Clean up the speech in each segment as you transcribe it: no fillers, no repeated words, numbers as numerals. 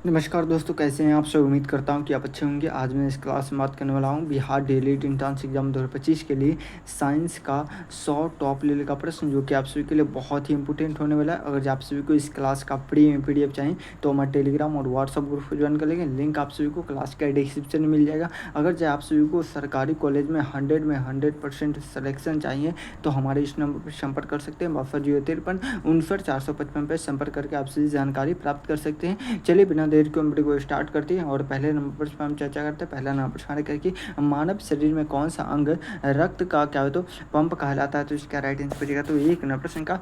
नमस्कार दोस्तों, कैसे हैं आप सब। उम्मीद करता हूं कि आप अच्छे होंगे। आज मैं इस क्लास में बात करने वाला हूं बिहार डेली एंट्रेंस एग्जाम 2025 के लिए साइंस का 100 टॉप लेवल का प्रश्न, जो कि आप सभी के लिए बहुत ही इंपॉर्टेंट होने वाला है। अगर आप सभी को इस क्लास का PDF चाहिए तो हमारे टेलीग्राम और व्हाट्सअप ग्रुप को ज्वाइन कर लेंगे। लिंक आप सभी को क्लास का डिस्क्रिप्शन में मिल जाएगा। अगर जो आप सभी को सरकारी कॉलेज में 100% सिलेक्शन चाहिए तो हमारे इस नंबर पर संपर्क कर सकते हैं। 6253 59 455 पर संपर्क करके आप सभी जानकारी प्राप्त कर सकते हैं। चलिए बिना देर के वीडियो को स्टार्ट करते हैं और पहले नंबर पर हम चर्चा करते हैं। पहला नंबर पर करके मानव शरीर में कौन सा अंग रक्त का क्या हो तो पंप कहलाता है, तो इसका राइट आंसर पूछेगा तो एक नंबर प्रश्न का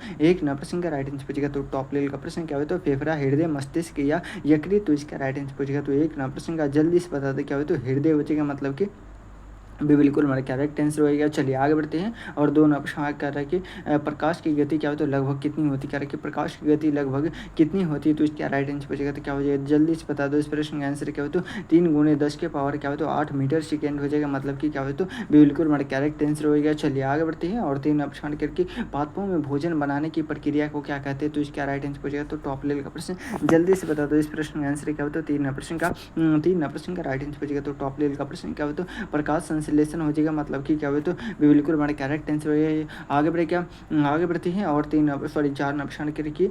राइट आंसर पूछेगा। तो टॉप लेवल का प्रश्न क्या हो तो फेफड़ा, हृदय, मस्तिष्क या यकृत, तो इसका राइट आंसर पूछेगा। तो एक नंबर प्रश्न का जल्दी से बता दे क्या हो तो हृदय बचेगा, मतलब कि भी बिल्कुल हमारा करेक्ट आंसर होएगा। चलिए आगे बढ़ते हैं। और दो नंबर प्रश्न कर रहा है कि प्रकाश की गति क्या होती है, लगभग कितनी होती है। कह रहा है कि प्रकाश की गति लगभग कितनी होती है, तो इसका राइट आंसर पूछेगा तो क्या हो जाएगा, जल्दी से बता दो। इस प्रश्न का आंसर क्या हो तो 3 × 10 की पावर क्या हो तो 8 मीटर सेकेंड हो जाएगा, मतलब कि क्या हो तो बिल्कुल हमारा करेक्ट आंसर होएगा। चलिए आगे बढ़ते हैं। और 3 नंबर प्रश्न करके पादपों में भोजन बनाने की प्रक्रिया को क्या कहते हैं, तो इसका राइट आंसर पूछेगा। तो टॉप लेवल का प्रश्न जल्दी से बता दो। इस प्रश्न का आंसर क्या हो तो 3 नंबर प्रश्न का राइट आंसर पूछेगा। तो टॉप लेवल का प्रश्न क्या हो तो प्रकाश संश्लेषण हो जाएगा, मतलब कि क्या हुआ तो बिल्कुल हमारे करेक्ट आंसर है। आगे बढ़े क्या, आगे बढ़ते हैं। और 4 ऑप्शन के रखिए।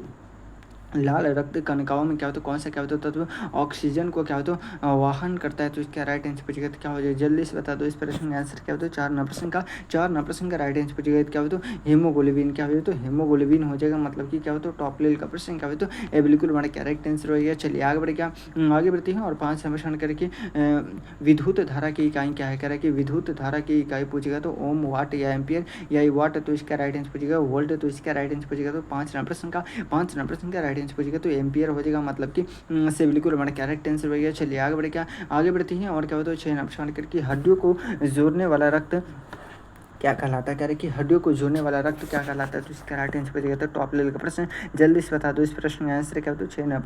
लाल रक्त कणिकाओं में क्या होता है, कौन सा क्या होता है तत्व ऑक्सीजन को क्या होता है वाहन करता है, तो इसका राइट आंसर पूछेगा तो क्या हो जाएगा, जल्दी से बता दो। इस प्रश्न का आंसर क्या होता है 4 नंबर प्रश्न का राइट आंसर पूछेगा तो क्या होता है हीमोग्लोबिन, क्या हो तो हीमोग्लोबिन हो जाएगा, मतलब कि क्या होता है टॉप लेवल का प्रश्न क्या हो तो ये बिल्कुल हमारा करेक्ट आंसर होगा। चलिए आगे बढ़े क्या, आगे बढ़ते हैं। और 5 नंबर प्रश्न करके विद्युत धारा की इकाई क्या है। कह रहा है कि विद्युत धारा की इकाई पूछेगा तो ओम, वाट या एम्पियर या वाट, तो इसका राइट आंसर पूछेगा। वोल्ट, तो इसका राइट आंसर पूछेगा। तो 5 नंबर प्रश्न का राइट आंसर पूछेगा तो एम्पियर हो जाएगा, मतलब कि से बिल्कुल हमारा करेक्ट आंसर हो गया। चलिए आगे बढ़े क्या, आगे बढ़ते हैं। और क्या होता है 6 नंबर प्रश्न करके हड्डियों को जोड़ने वाला रक्त क्या कहलाता है। कह रहे कि हड्डियों को जोड़ने वाला रक्त क्या कहलाता है, तो इसका राइट आंसर पूछेगा। तो टॉप लेवल का प्रश्न जल्दी से बता दो। इस प्रश्न का आंसर क्या होता है 6 नंबर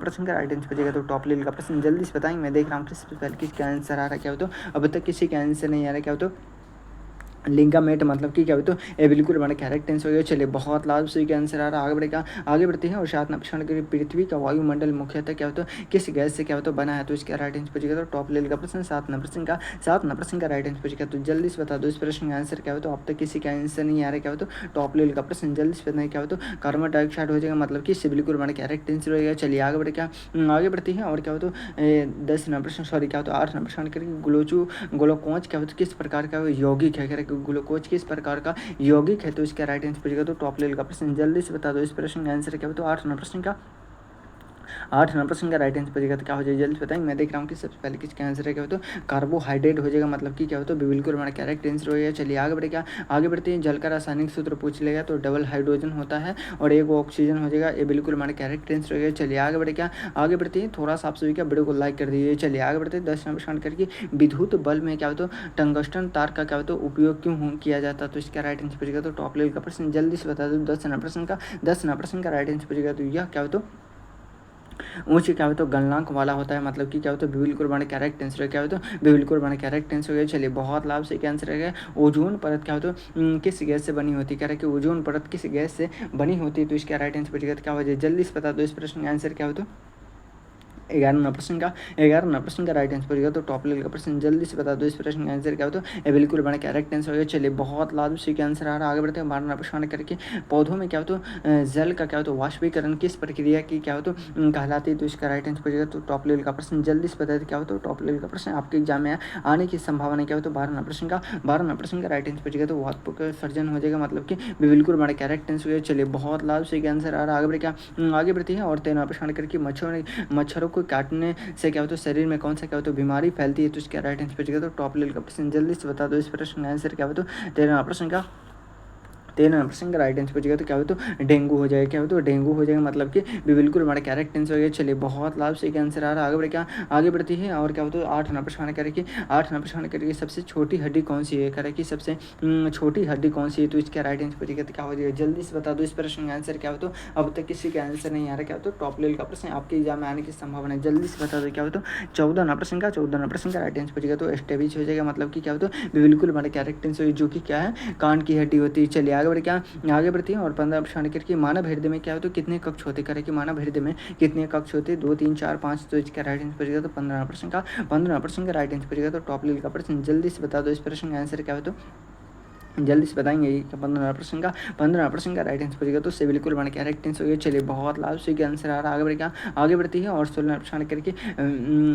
प्रश्न का राइट आंसर पूछेगा। तो टॉप लेवल का प्रश्न जल्दी से बताएंगे। मैं देख रहा हूँ कि सबसे पहले किसका आंसर आ रहा है, क्या होता है अब तक किसी का आंसर नहीं आ रहा, क्या होता है लिंगामेट, मतलब कि क्या हो तो ये बिल्कुल हमारा कैरेक्ट आंसर हो गया। चलिए बहुत लाभ सही का आंसर आ रहा है। आगे बढ़ेगा, आगे बढ़ते हैं। और 7 नंबर प्रश्न के पृथ्वी का वायुमंडल मुख्यतः क्या होता है किस गैस से क्या होता है बना है, तो इसका राइट आंसर पूछेगा। तो टॉप लेवल का प्रश्न 7 नंबर प्रश्न का राइट आंसर पूछेगा। तो जल्दी से बता दो इस प्रश्न का आंसर क्या हो तो अब तक किसी का आंसर नहीं आ रहा, क्या हो तो टॉप लेवल का प्रश्न जल्दी से बताएं क्या हो तो कार्बन डाइऑक्साइड हो जाएगा, मतलब कि इससे बिल्कुल हमारा कैरेक्ट आंसर होगा। चलिए आगे बढ़े क्या, आगे बढ़ते हैं। और क्या हो तो 10 नंबर प्रश्न, सॉरी क्या हो तो 8 नंबर प्रश्न करके ग्लूकोज क्या होता है किस प्रकार का यौगिक है। ग्लूकोज किस प्रकार का यौगिक है, तो इसका राइट आंसर पूछेगा। तो टॉप लेवल का प्रश्न जल्दी से बता दो। इस प्रश्न का आंसर क्या हो तो 8 नंबर प्रश्न का राइट आंसर पूछेगा तो क्या हो जाएगा, जल्दी बताएंगे। मैं देख रहा हूँ कि सबसे पहले किसका आंसर है, क्या हो तो कार्बोहाइड्रेट हो जाएगा, मतलब कि क्या हो तो बिल्कुल हमारा करेक्ट आंसर हो गया। चलिए आगे बढ़ेगा, आगे बढ़ते हैं। जल का रासायनिक सूत्र पूछ लेगा तो डबल हाइड्रोजन होता है और एक ऑक्सीजन हो जाएगा, ये बिल्कुल हमारा करेक्ट आंसर हो गया। चलिए आगे बढ़ेगा, आगे बढ़ते हैं। थोड़ा सा आप सभी का वीडियो को लाइक कर दीजिए। चलिए आगे बढ़ते हैं। 10 नंबर प्रश्न करके विद्युत बल्ब में क्या हो तो टंगस्टन तार का क्या हो तो उपयोग क्यों किया जाता है, तो इसका राइट आंसर पूछेगा। तो टॉप लेवल का प्रश्न जल्दी से बता दो। 10 नंबर प्रश्न का राइट आंसर पूछेगा। तो यह क्या हो तो ऊँच क्या हो तो गलनांक वाला होता है, मतलब कि क्या हो तो बिल्कुल हमारा करेक्ट आंसर है, क्या हो तो बिल्कुल हमारा करेक्ट आंसर हो गया। चलिए बहुत लाभ से क्या आंसर है, ओजोन परत क्या हो तो किस गैस से बनी होती है। कह रहा है कि ओजोन परत किस गैस से बनी होती है, तो इसका राइट आंसर पूछेगा तो क्या हो जाए, जल्दी से बता दो। इस प्रश्न का आंसर क्या हो तो 11 नंबर प्रश्न का राइट आंसर पूछेगा। तो टॉप लेवल का प्रश्न जल्दी से बता दो। इस प्रश्न का आंसर क्या हो तो ये बिल्कुल हमारा करेक्ट आंसर होगा। चलिए बहुत लाभ से क्या आंसर आ रहा है। आगे बढ़ते हैं। 12 नंबर प्रश्न करके पौधों में क्या हो तो जल का क्या हो तो वाष्पीकरण किस प्रक्रिया की क्या हो तो कहलाती है, तो इसका राइट आंसर पूछेगा। तो टॉप लेवल का प्रश्न जल्दी से बताते क्या हो तो टॉप लेवल का प्रश्न आपके एग्जाम में आने की संभावना क्या हो तो 12 नंबर प्रश्न का राइट आंसर पूछेगा। तो वाष्प सर्जन हो जाएगा, मतलब कि बिल्कुल हमारा करेक्ट आंसर होगा। चलिए बहुत लाभ से क्या आंसर आ रहा है। आगे बढ़े क्या, आगे बढ़ते हैं। और 13 प्रश्न करके मच्छरों को काटने से क्या हो तो शरीर में कौन सा क्या हो तो बीमारी फैलती है, तो इसका राइट आंसर पूछेगा। तो टॉप लेवल का प्रश्न जल्दी से बता दो। इस प्रश्न का आंसर क्या हो तो 13 प्रश्न का राइट आंसर पूछेगा। तो क्या हो तो डेंगू हो जाएगा, क्या हो तो डेंगू हो जाएगा, मतलब कि बिल्कुल हमारा करेक्ट आंसर हो गया। चलिए बहुत लाभ से क्या आंसर आ रहा है। आगे बढ़े क्या, आगे बढ़ती है। और क्या हो तो 8 नंबर प्रश्न करें 8 नंबर प्रश्न करें सबसे छोटी हड्डी कौन सी है। करें कि सबसे छोटी हड्डी कौन सी है, तो इसका राइट आंसर पूछेगा। तो क्या हो जाएगा, जल्दी से बता दो। इस प्रश्न का आंसर क्या हो तो अब तक किसी का आंसर नहीं आ रहा, क्या हो तो टॉप लेवल का प्रश्न आपके एग्जाम में आने की संभावना है, जल्दी से बता दो। क्या हो तो 14 नंबर प्रश्न का राइट आंसर पूछेगा। तो स्टेबिज हो जाएगा, मतलब कि क्या हो तो बिल्कुल हमारे करेक्ट आंसर जो कि क्या है कान की हड्डी होती है। चलिए आगे आगे बढ़ क्या आगे बढ़ती हैं और 15 प्रश्न करके मानव हृदय में क्या हो तो कितने कक्ष होते करें कि मानव हृदय में कितने कक्ष होते 2 3 4 5 तो इसका राइट आंसर बचेगा तो 15% का राइट आंसर बचेगा। तो टॉप लेवल का प्रश्न जल्दी से बता दो इस प्रश्न का आंसर क्या हो तो जल्दी से बताएंगे कि 15% का राइट आंसर बचेगा तो से बिल्कुल बन के राइट आंसर होगा। चलिए बहुत लाभ से आंसर आ रहा है। आगे बढ़ती है और 16 करके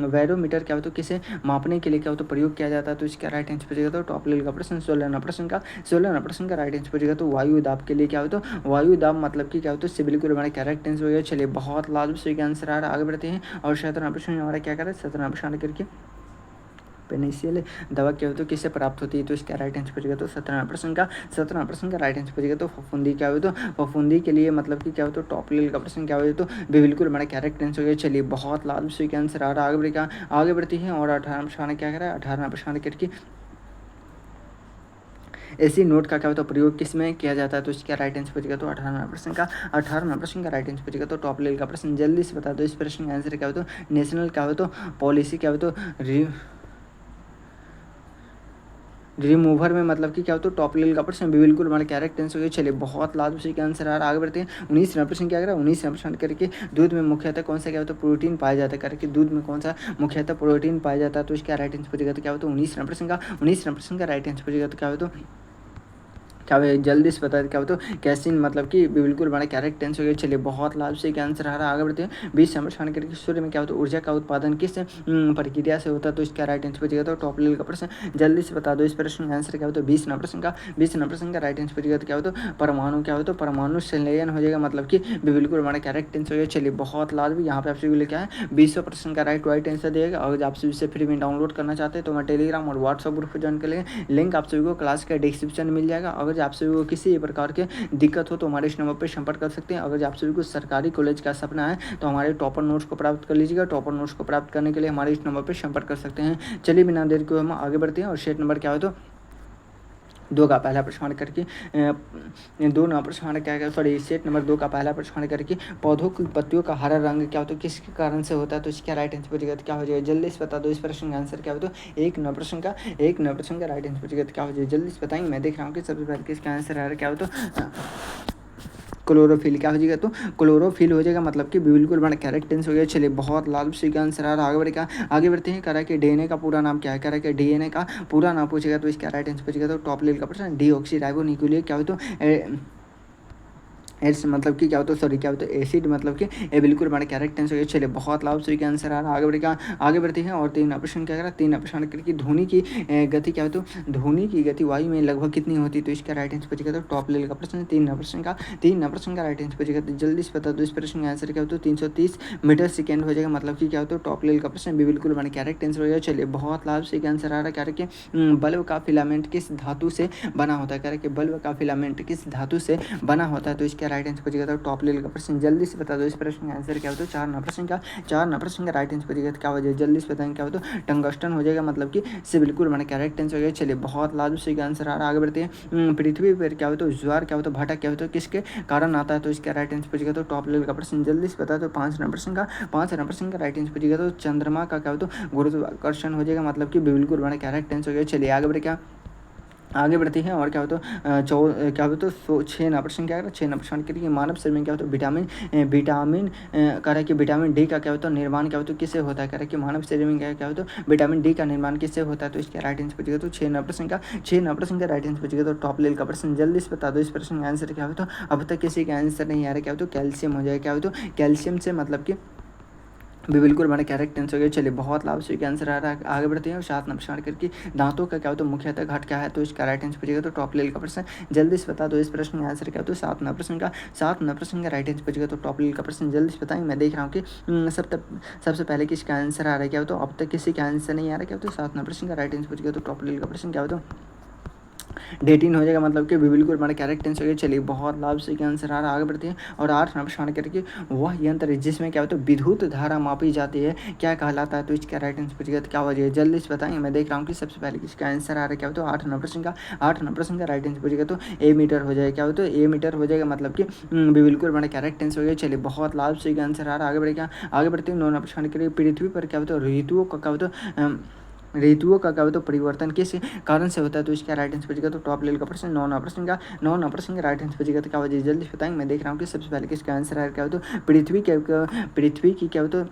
बैरोमीटर क्या हो तो किसे मापने के लिए क्या हो तो प्रयोग किया जाता है तो इसका राइट आंसर बचेगा। तो टॉप लेवल का प्रश्न 16% का राइट आंसर बचेगा। तो वायु दाब के लिए क्या हो तो वायु दाब मतलब कि क्या हो तो से बिल्कुल बना के राइट आंसर होगा। चलिए बहुत लाभ से आंसर आ रहा है। आगे बढ़ते हैं और 17 हमारा क्या करें 17 करके पेनिसिलिन दवा क्या हो तो किससे प्राप्त होती है तो इसका राइट आंसर बचेगा। तो 17% का राइट आंसर बचेगा। तो फफूंदी क्या हो तो फफूंदी के लिए मतलब कि क्या हो तो टॉप लेवल का प्रश्न क्या हो तो बिल्कुल बड़ा करेक्ट आंसर हो गया। चलिए बहुत लाभ से आंसर आ रहा है। आगे बढ़ती है और 18 क्या करा 18 करके ऐसी नोट का क्या होता है प्रयोग किस में किया जाता है तो इसका राइट आंसर बचेगा। तो 18% का राइट आंसर बचेगा। तो टॉप लेवल का प्रश्न जल्दी से बता दो इस प्रश्न का आंसर क्या हो तो नेशनल क्या हो तो पॉलिसी क्या हो तो रिमूवर में मतलब कि क्या हो तो टॉप लेवल का प्रश्न बिल्कुल हमारे कैरेक्ट आंसर हो गया। चलिए बहुत लाभ से का आंसर आ रहा है। आगे बढ़ते हैं 19% क्या करा 19% करके दूध में मुख्यतः कौन सा क्या होता है प्रोटीन पाया जाता है करके दूध में कौन सा मुख्यतः प्रोटीन पाया जाता है तो इसका राइट आंसर बचेगा। तो क्या होता है 19% का राइट आंसर बचेगा। तो क्या हो तो क्या जल्दी से बता दें क्या हो तो कैसिन मतलब कि बिल्कुल बड़ा कैरेक्ट आंसर हो गया। चलिए बहुत लाभ से क्या आंसर आ रहा है। आगे बढ़ते हैं 20 करके सूर्य में क्या होता है ऊर्जा का उत्पादन किस प्रक्रिया से होता है तो इसका राइट आंसर बचेगा। तो टॉप लेवल का प्रश्न जल्दी से बता दो इस प्रश्न का आंसर क्या हो तो 20% का राइट आंसर बचेगा। तो क्या हो तो परमाणु क्या हो तो परमाणु संलयन हो जाएगा मतलब कि बिल्कुल बड़ा कैरेक्ट आंसर हो गया। चलिए बहुत लाभ यहाँ पे आपसे क्या है 20% का राइट आंसर देगा। अगर आप सभी से फ्री में डाउनलोड करना चाहते हैं तो मैं टेलीग्राम और व्हाट्सएप ग्रुप पर ज्वाइन कर लेंगे। लिंक आप सभी को क्लास का डिस्क्रिप्शन में मिल जाएगा। अगर आप सभी को किसी प्रकार के दिक्कत हो तो हमारे इस नंबर पर संपर्क कर सकते हैं। अगर आप सभी को सरकारी कॉलेज का सपना है तो हमारे टॉपर नोट्स को प्राप्त कर लीजिएगा। टॉपर नोट्स को प्राप्त करने के लिए हमारे इस नंबर पर संपर्क कर सकते हैं। चलिए बिना देर के हम आगे बढ़ते हैं और शेट नंबर क्या हो तो 2 का पहला प्रश्न करके 2 नंबर प्रश्न क्या सॉरी सेट नंबर 2 का पहला प्रश्न करके पौधों की पत्तियों का हरा रंग क्या हो तो किसके कारण से होता है तो इसका राइट आंसर बचेगा। तो क्या हो जाएगा जल्दी से बता दो इस प्रश्न का आंसर क्या हो तो एक नंबर प्रश्न का राइट आंसर बचेगा। तो क्या हो जाएगा जल्दी से बताएंगे। मैं देख रहा हूँ कि सबसे पहले किसका आंसर आ रहा है क्या हो तो क्लोरोफिल क्या हो जाएगा तो क्लोरोफिल हो जाएगा मतलब कि बिल्कुल बड़ा कैरेक्ट आंसर हो गया। चलिए बहुत लाभ से का आंसर आ रहा है। आगे बढ़ते हैं करा कि डीएनए का पूरा नाम क्या है करा कि डीएनए का पूरा नाम पूछेगा तो इसका राइट आंसर पूछेगा। तो टॉप लेवल का प्रश्न डीऑक्सी राइबो न्यूक्लिक क्या हो तो एड्स मतलब कि क्या होता है सॉरी क्या होता है एसिड मतलब कि ये बिल्कुल हमारे कैरेक्ट आंसर है। चलिए बहुत लाभ से आंसर आ रहा है। आगे बढ़ते हैं और 3 ऑप्शन क्या करा 3 ऑप्शन करके ध्वनि की गति क्या हो तो ध्वनि की गति वायु में लगभग कितनी होती है तो इसका राइट आंसर बचेगा। तो टॉप लेवल का प्रश्न 3 ऑप्शन का राइट आंसर बचेगा। तो जल्दी से बता दो इस प्रश्न का आंसर क्या हो तो 330 मीटर सेकेंड हो जाएगा मतलब कि क्या हो तो टॉप लेवल का प्रश्न भी बिल्कुल हमारे कैरेक्ट आंसर हो जाएगा। चलिए बहुत लाभ से आंसर आ रहा है। क्या कि बल्ब का फिलामेंट किस धातु से बना होता है कि बल्ब का फिलामेंट किस धातु से बना होता है तो इसका राइट आंसर बचेगा। तो टॉप लेवल का प्रश्न जल्दी से बता दो इस प्रश्न का आंसर क्या हो तो 4 नंबर का राइट आंसर बचेगा। तो क्या हो जाएगा जल्दी से बताएंगे क्या हो तो टंगस्टन हो जाएगा मतलब कि से बिल्कुल मैंने कैरेक्ट आंसर हो गया। चलिए बहुत लाभ से आंसर आ रहा है। आगे बढ़ते हैं पृथ्वी पर क्या हो तो ज्वार क्या हो तो भाटा क्या हो तो किसके कारण आता है तो इसका राइट आंसर बचेगा। तो टॉप लेवल का प्रश्न जल्दी से बता दो 5 नंबर का राइट आंसर बचेगा। तो चंद्रमा का क्या हो तो गुरुत्वाकर्षण हो जाएगा मतलब कि बिल्कुल मैंने कैरेक्ट आंसर हो गया। चलिए आगे बढ़ते हैं और क्या हो तो क्या हो तो 6 नंबर क्या है 6 नंबर के लिए मानव शरीर में क्या होता है विटामिन कह रहा कि विटामिन डी का क्या होता है निर्माण क्या होता है किससे होता है कह रहा कि मानव शरीर में क्या होता है विटामिन डी का निर्माण किससे होता है तो इसका राइट आंसर बचेगा। तो 6 नंबर का राइट आंसर बचेगा। तो टॉप लेवल का प्रश्न जल्दी से बता दो इस प्रश्न का आंसर क्या हो तो अब तक किसी का आंसर नहीं आ रहा क्या हो तो कैल्शियम हो जाएगा। क्या हो तो कैल्शियम से मतलब कि भी बिल्कुल हमारा कैरेक्ट आंसर हो गया। चलिए बहुत लाभ से आंसर आ रहा है। आगे बढ़ते हैं और 7 नंबर करके दांतों का क्या होता है मुख्यतः घाट क्या है तो इसका राइट आंसर बचेगा। तो टॉप लेवल का प्रश्न जल्दी से बता दो इस प्रश्न का आंसर क्या हो तो 7 नंबर का राइट आंसर बचेगा। तो टॉप लेवल का प्रश्न जल्दी से बताएंगे। मैं देख रहा हूँ कि सबसे पहले किसका आंसर आ रहा है क्या हो तो अब तक किसी का आंसर नहीं आ रहा क्या हो तो 7 नंबर का राइट आंसर बचेगा। तो टॉप लेवल का प्रश्न क्या हो तो 18 हो जाएगा मतलब कि बिल्कुल हमारा कैरेक्ट आंसर हो गया। चलिए बहुत लाभ से आंसर आ रहा है। आगे बढ़ते हैं और 8 नंबर करके वह यंत्र जिसमें क्या होता है विद्युत धारा मापी जाती है क्या कहलाता है तो इसका राइट आंसर बचेगा। तो क्या हो जाएगा जल्दी से बताएंगे। मैं देख रहा हूँ कि सबसे पहले किसका आंसर आ रहा है क्या हो तो 8 नंबर का राइट आंसर बचेगा। तो ए मीटर हो जाएगा क्या हो तो ए मीटर हो जाएगा मतलब कि बिल्कुल हमारा कैरेक्ट आंसर हो गया। चलिए बहुत लाभ से आंसर आ रहा है। आगे बढ़ते हैं 9 नंबर के लिए पृथ्वी पर क्या होता है ऋतुओं का क्या होता है ऋतुओं का क्या हो तो परिवर्तन किस कारण से होता है, तो इसका राइट आंसर बचेगा तो टॉप लेवल का प्रश्न। नौ नंबर प्रश्न का राइट आंसर बचेगा तो क्या वजह जल्दी से बताएंगे। मैं देख रहा हूँ कि सबसे पहले किसका आंसर है, क्या हो तो पृथ्वी की क्या हो तो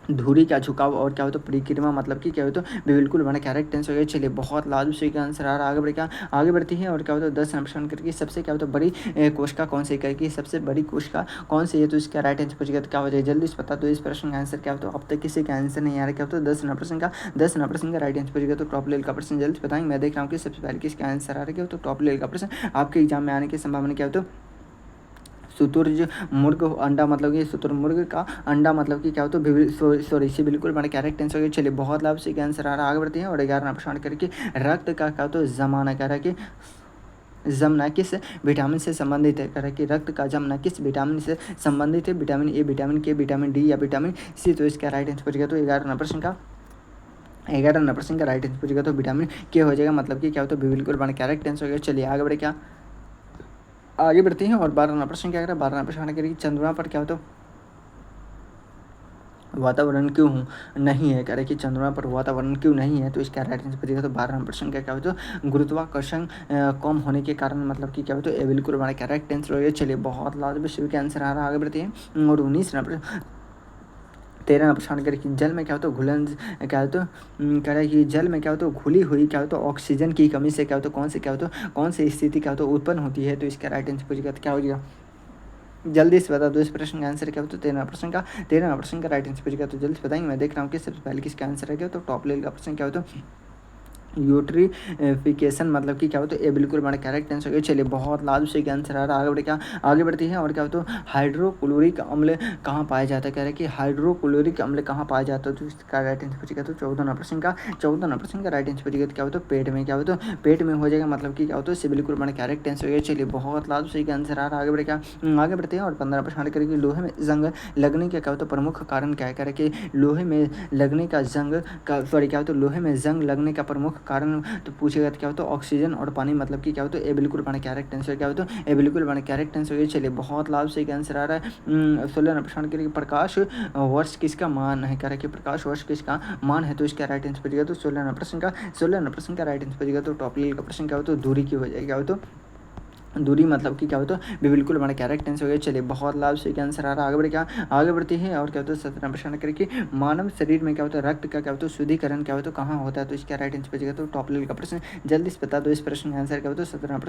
धुरी का झुकाव और क्या हो तो परिक्रमा मतलब कि क्या हो तो बिल्कुल बना करेक्ट आंसर हो गया। चलिए बहुत लाजू सही का आंसर आ रहा है, आगे बढ़ती है और क्या हो तो 10 नंबर करके सबसे क्या हो तो बड़ी कोशिका कौन सी करके सबसे बड़ी कोशिका कौन सी है, तो इसका राइट आंसर पूछेगा तो क्या हो जाए जल्दी से बता। तो इस प्रश्न का आंसर क्या हो तो अब तक किसी का आंसर नहीं आ रहा, क्या हो तो 10 नंबर का राइट आंसर पूछेगा तो टॉप लेवल का प्रश्न जल्दी बताएंगे। मैं देख रहा हूँ कि सबसे पहले किसका आंसर आ रहा है, क्या हो तो टॉप लेवल का प्रश्न आपके एग्जाम में आने की संभावना क्या हो तो शुतुरमुर्ग अंडा मतलब कि शुतुरमुर्ग का अंडा मतलब कि क्या हो तो सॉरी इसे बिल्कुल मैंने करेक्ट आंसर हो। चलिए बहुत लाभ से आंसर आ रहा है, आगे बढ़ते हैं और 11 प्रश्न करके रक्त का क्या हो तो जमाना कह रहा है कि जमना किस विटामिन से संबंधित है, कह रहा है कि रक्त का जमना किस विटामिन से संबंधित है, विटामिन ए, विटामिन के, विटामिन डी या विटामिन सी। तो इसका राइट आंसर पूछेगा तो 11 प्रश्न का 11 प्रश्न का राइट आंसर पूछेगा तो विटामिन के हो जाएगा मतलब कि क्या हो तो बिल्कुल बना करेक्ट आंसर हो गया। चलिए आगे बढ़े क्या आगे बढ़ते हैं और 12 प्रश्न क्या करें, 12 प्रश्न करेगी चंद्रमा पर क्या हो तो वातावरण क्यों नहीं है, कह रहे कि चंद्रमा पर वातावरण क्यों नहीं है, तो इसका राइट आंसर पूछेगा तो 12 क्या हो तो गुरुत्वाकर्षण कम होने के कारण मतलब कि क्या हो तो ये बिल्कुल हमारा करेक्ट आंसर हो गया। चलिए बहुत लाजवाब सभी का आंसर आ रहा है, आगे बढ़ते हैं और 13 प्रश्न करें कि जल में क्या हो तो घुलन क्या हो तो कह रहा है कि जल में क्या हो तो घुली हुई क्या हो तो ऑक्सीजन की कमी से क्या हो तो कौन सी स्थिति क्या हो तो उत्पन्न होती है, तो इसका राइट आंसर पूछेगा तो क्या हो जाएगा जल्दी से बता दो। इस प्रश्न का आंसर क्या हो तो 13 प्रश्न का राइट आंसर पूछेगा तो जल्दी से बताएंगे। मैं देख रहा हूँ कि सबसे पहले किसका आंसर है, क्या तो टॉप लेवल का प्रश्न क्या हो तो यूट्रीफिकेशन मतलब कि क्या हो तो ये बिल्कुल हमारा करेक्ट आंसर है। चलिए बहुत लाजू से आंसर आ रहा है, आगे बढ़ती है और क्या हो तो हाइड्रोक्लोरिक अम्ल कहाँ पाया जाता है, कह रहे हैं कि हाइड्रोक्लोरिक अम्ल कहाँ पाया जाता है, तो इसका राइट आंसर पूछेगा तो 14 प्रश्न का राइट आंसर पूछेगा तो क्या हो तो पेट में, क्या हो तो पेट में हो जाएगा मतलब कि क्या हो तो इससे बिल्कुल हमारा करेक्ट आंसर है। चलिए बहुत लाजू से आंसर आ रहा है, आगे बढ़ते हैं और 15 प्रश्न करेंगे लोहे में जंग लगने का क्या हो तो प्रमुख कारण क्या है, कह रहे कि लोहे में लगने का जंग का सॉरी क्या हो तो लोहे में जंग लगने का प्रमुख कारण तो पूछेगा तो क्या हो तो ऑक्सीजन और पानी मतलब कि क्या हो तो ए बिल्कुल बना करेक्ट आंसर, क्या हो तो ए बिल्कुल बना करेक्ट आंसर। चलिए बहुत लाभ से आंसर आ रहा है 16 प्रश्न के लिए प्रकाश वर्ष किसका मान है, कह रहा है कि प्रकाश वर्ष किसका मान है, तो इसका राइट आंसर बचेगा तो 16 प्रश्न का राइट आंसर बचेगा तो टॉप लेवल का प्रश्न क्या हो तो दूरी की वजह क्या हो तो दूरी मतलब कि क्या हो तो बिल्कुल हमारा करेक्ट आंसर हो गया। चलिए बहुत लाभ से आंसर आ रहा है, आगे बढ़ते हैं और क्या होता है 17 प्रश्न करके मानव शरीर में क्या होता है रक्त का क्या होता है शुद्धिकरण क्या होता है कहाँ होता है, तो इसका राइट आंसर बचेगा तो टॉप लेवल का प्रश्न जल्दी से बता दो। इस प्रश्न का आंसर क्या होता है 17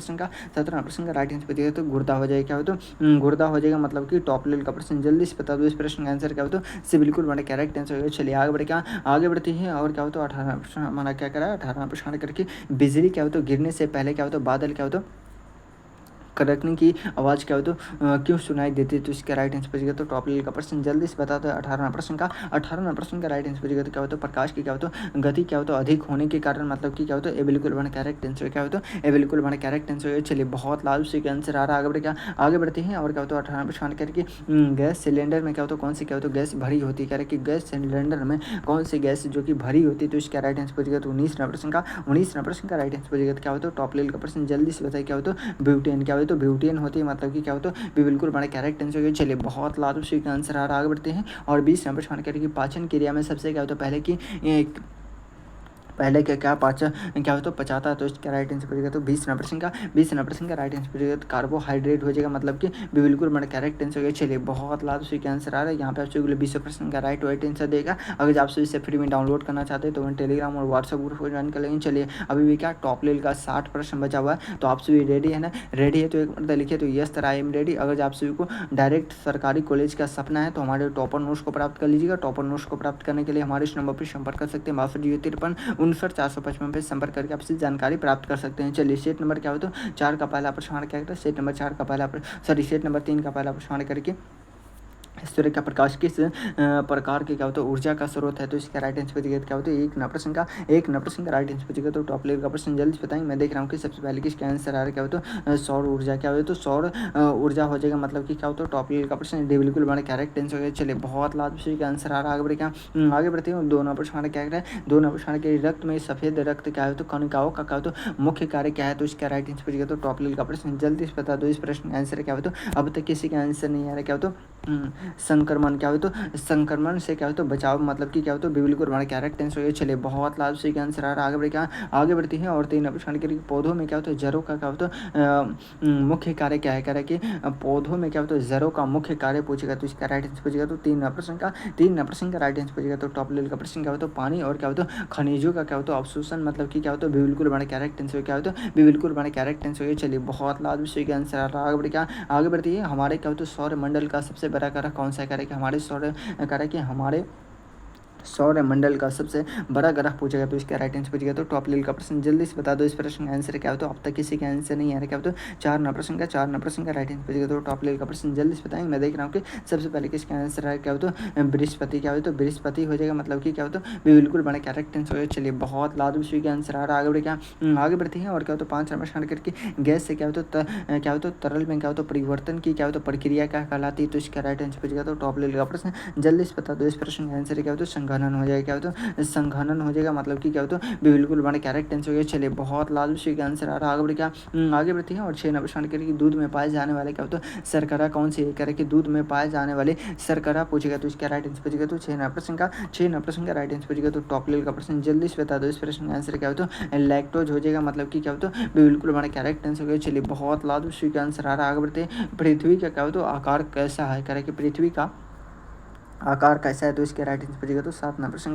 प्रश्न का राइट आंसर बचेगा तो गुर्दा हो जाएगा, क्या हो तो गुर्दा हो जाएगा मतलब कि टॉप लेवल का प्रश्न जल्दी से बता दो। इस प्रश्न का आंसर क्या हो तो से बिल्कुल हमारा करेक्ट आंसर हो गया। चलिए आगे बढ़ते हैं और क्या हो तो 18 प्रश्न हमारा क्या करा 18 प्रश्न करके बिजली क्या हो तो गिरने से पहले क्या हो तो बादल क्या हो तो कड़कने की आवाज़ क्या हो तो क्यों सुनाई देती है, तो इसका राइट आंसर बचेगा तो टॉप लेवल का प्रश्न जल्दी से बता दो। 18 प्रश्न का राइट आंसर बचेगा तो क्या हो तो प्रकाश की क्या हो तो गति क्या हो तो अधिक होने के कारण मतलब कि क्या हो तो ए बिल्कुल बना करेक्ट आंसर, क्या हो तो ए बिल्कुल बना करेक्ट आंसर। चलिए बहुत लाभ से आंसर आ रहा है, आगे बढ़ते हैं और क्या हो तो 18 प्रश्न करके गैस सिलेंडर में क्या हो तो कौन सी क्या हो तो गैस भरी होती है, कह रहे कि गैस सिलेंडर में कौन सी गैस जो कि भरी होती है, तो इसका राइट आंसर बचेगा तो 19 प्रश्न का राइट आंसर बचेगा तो क्या हो तो टॉप लेवल का प्रश्न जल्दी से बताइए क्या हो तो ब्यूटेन, क्या हो तो ब्यूटेन होती है मतलब कि क्या हो तो बिल्कुल हमारे करेक्ट आंसर हो। चलिए बहुत लाभ से आंसर आ रहा है, आगे बढ़ते हैं और 20 नंबर प्रश्न करेंगे पाचन क्रिया में सबसे क्या होता है पहले क्या पाचन क्या हो तो पचाता है, तो इसका राइट आंसर बचेगा तो 20 नंबर का राइट आंसर बचेगा तो कार्बोहाइड्रेट हो जाएगा मतलब कि बिल्कुल हमारा करेक्ट आंसर हो गया। चलिए बहुत लाभ से आंसर आ रहा है, यहाँ पे आपसे 20 प्रश्न का राइट आंसर देगा। अगर आप इसे फ्री में डाउनलोड करना चाहते हैं तो टेलीग्राम और व्हाट्सएप ग्रुप को ज्वाइन कर लेंगे। चलिए अभी भी क्या टॉप लेवल का 60 प्रश्न बचा हुआ है, तो आप सभी रेडी है ना, रेडी है तो एक मतलब लिखिए तो yes sir I am ready. अगर आप सभी को डायरेक्ट सरकारी कॉलेज का सपना है तो हमारे टॉपर नोट्स को प्राप्त कर लीजिएगा। टॉपर नोट्स को प्राप्त करने के लिए हमारे इस नंबर पर संपर्क कर सकते हैं 6253 पे संपर्क करके आपसे जानकारी प्राप्त कर सकते हैं। चलिए सेट नंबर क्या हो तो 4 का पहला प्रश्न क्या करता है, सेट नंबर 4 का पहला सेट नंबर 3 का पहला प्रश्न करके सूर्य का प्रकाश किस प्रकार के क्या होता है ऊर्जा का स्रोत है, तो इसका राइट आंसर बचेगा क्या होता है एक नंबर प्रश्न का राइट आंसर बचेगा तो टॉप लेवल का प्रश्न जल्दी बताएंगे। मैं देख रहा हूँ कि सबसे पहले किसका आंसर आ रहा है, क्या होता है सौर ऊर्जा, क्या होता है तो सौर ऊर्जा हो जाएगा मतलब कि क्या होता है टॉप लेवल का प्रश्न बिल्कुल हमारा करेक्ट आंसर है। चलिए बहुत लाभ से आंसर आ रहा है, आगे बढ़ते हैं। 2 नंबर प्रश्न क्या है 2 नंबर प्रश्न के रक्त में सफेद रक्त क्या है तो कणिकाओं का क्या होता है मुख्य कार्य क्या है, तो इसका राइट आंसर बचेगा तो टॉप लेवल का प्रश्न जल्दी से बता दो। इस प्रश्न का आंसर क्या हो तो अब तक किसी का आंसर नहीं आ रहा, क्या हो तो संक्रमण क्या हो तो संक्रमण से क्या हो तो बचाव मतलब कि क्या हो तो बिल्कुल हमारा कैरेक्ट टेंस हो गया। चलिए बहुत लाभ से आंसर आ रहा है। आगे बढ़ क्या आगे बढ़ती है और 3 प्रश्न के पौधों में क्या होता है जड़ों का क्या होता है मुख्य कार्य क्या है। कह रहा है कि पौधों में क्या होता है जड़ों का मुख्य कार्य पूछेगा तो इसका राइट आंसर पूछेगा तो 3 प्रश्न का राइट आंसर पूछेगा तो टॉप लेवल का प्रश्न क्या होता है पानी और क्या होता है खनिजों का क्या होता है अवशोषण मतलब कि क्या होता है बिल्कुल हमारा कैरेक्ट टेंस हो क्या होता है बिल्कुल हमारा कैरेक्ट टेंस हो गया। चलिए बहुत लाभ विषय का आंसर आ रहा है। आगे बढ़ क्या आगे बढ़ती है हमारे क्या होता है सौर मंडल का सबसे बड़ा कारक कौन सा है। कि हमारे सौर कारक कि हमारे सौर मंडल का सबसे बड़ा ग्रह पूछेगा तो इसका राइट आंसर पूछेगा तो टॉप लेवल का प्रश्न जल्दी से बता दो। इस प्रश्न का आंसर क्या हो तो अब तक किसी का आंसर नहीं आ रहा। क्या हो तो 4 प्रश्न का राइट आंसर पूछेगा तो टॉप लेवल का प्रश्न जल्दी से बताएंगे। मैं देख रहा हूँ कि सबसे पहले किसका आंसर है। क्या हो तो बृहस्पति क्या हो तो बृहस्पति हो जाएगा मतलब कि क्या हो तो बिल्कुल बड़ा करेक्ट आंसर हो। चलिए बहुत लाभ विषय का आंसर आ रहा है। आगे बढ़े क्या आगे बढ़ती है और क्या हो तो 5 प्रश्न करके गैस से क्या हो तो तरल में क्या हो तो परिवर्तन की क्या हो तो प्रक्रिया क्या कहलाती है तो इसका राइट आंसर पूछेगा तो टॉप लेवल का प्रश्न जल्दी से बता दो। इस प्रश्न का आंसर क्या हो तो संघनन हो जाएगा। क्या हो तो संघनन हो जाएगा मतलब कि क्या हो तो बिल्कुल बड़ा करेक्ट आंसर हो गया। चलिए बहुत लाल विषय का आंसर आ रहा है। आगे बढ़े क्या आगे बढ़ती है और 6 प्रश्न करके दूध में पाए जाने वाले क्या हो तो शर्करा कौन सी है। कि दूध में पाए जाने वाले शर्करा पूछेगा तो इसका राइट आंसर पूछेगा तो 6 प्रश्न का राइट आंसर पूछेगा तो टॉप लेवल का प्रश्न जल्दी से बता दो। इस प्रश्न का आंसर क्या हो तो लैक्टोज हो जाएगा मतलब कि क्या हो तो बिल्कुल बड़ा करेक्ट आंसर हो गया। चलिए बहुत लाभ विषय का आंसर आ रहा है। आगे बढ़ते पृथ्वी का क्या हो तो आकार कैसा है। कह रहा है कि पृथ्वी का आकार कैसा है तो इसके राइट आंसर पूछेगा तो 7 प्रश्न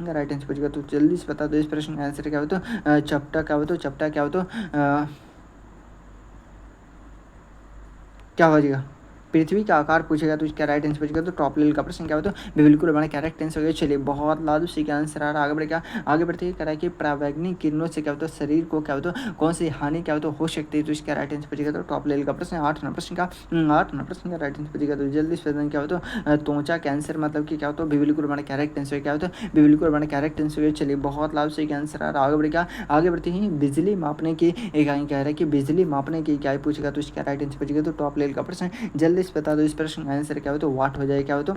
का राइट आंसर पूछेगा तो जल्दी से बता दो। इस प्रश्न का आंसर क्या हो तो चपटा क्या हो तो क्या हो जाएगा पृथ्वी का आकार पूछेगा तो इसका राइट आंसर पूछेगा तो टॉप लेवल का प्रश्न क्या हो तो बिल्कुल हमारा करेक्ट आंसर हो गया। चलिए बहुत लाभ उसी का आंसर आ रहा है। आगे बढ़ेगा आगे बढ़ते ही करा कि परावैंगिक किरणों से क्या होता है शरीर को क्या होता है कौन सी हानि क्या होता हो सकती है तो इसका राइट आंसर पूछेगा तो टॉप लेवल का प्रश्न 8 प्रश्न का राइट आंसर पूछेगा तो जल्दी से क्या होता है त्वचा कैंसर मतलब कि क्या होता है बिल्कुल हमारा करेक्ट आंसर क्या होता है बिल्कुल हमारा करेक्ट आंसर। चलिए बहुत लाभ से आंसर आ रहा है। आगे बढ़ेगा आगे बढ़ते ही बिजली मापने की इकाई कह रहा है कि बिजली मापने की इकाई पूछेगा तो इसका राइट आंसर पूछेगा तो टॉप लेवल का प्रश्न जल्दी से बता दो। इस प्रश्न का आंसर क्या हो तो वाट हो जाएगा। क्या हो तो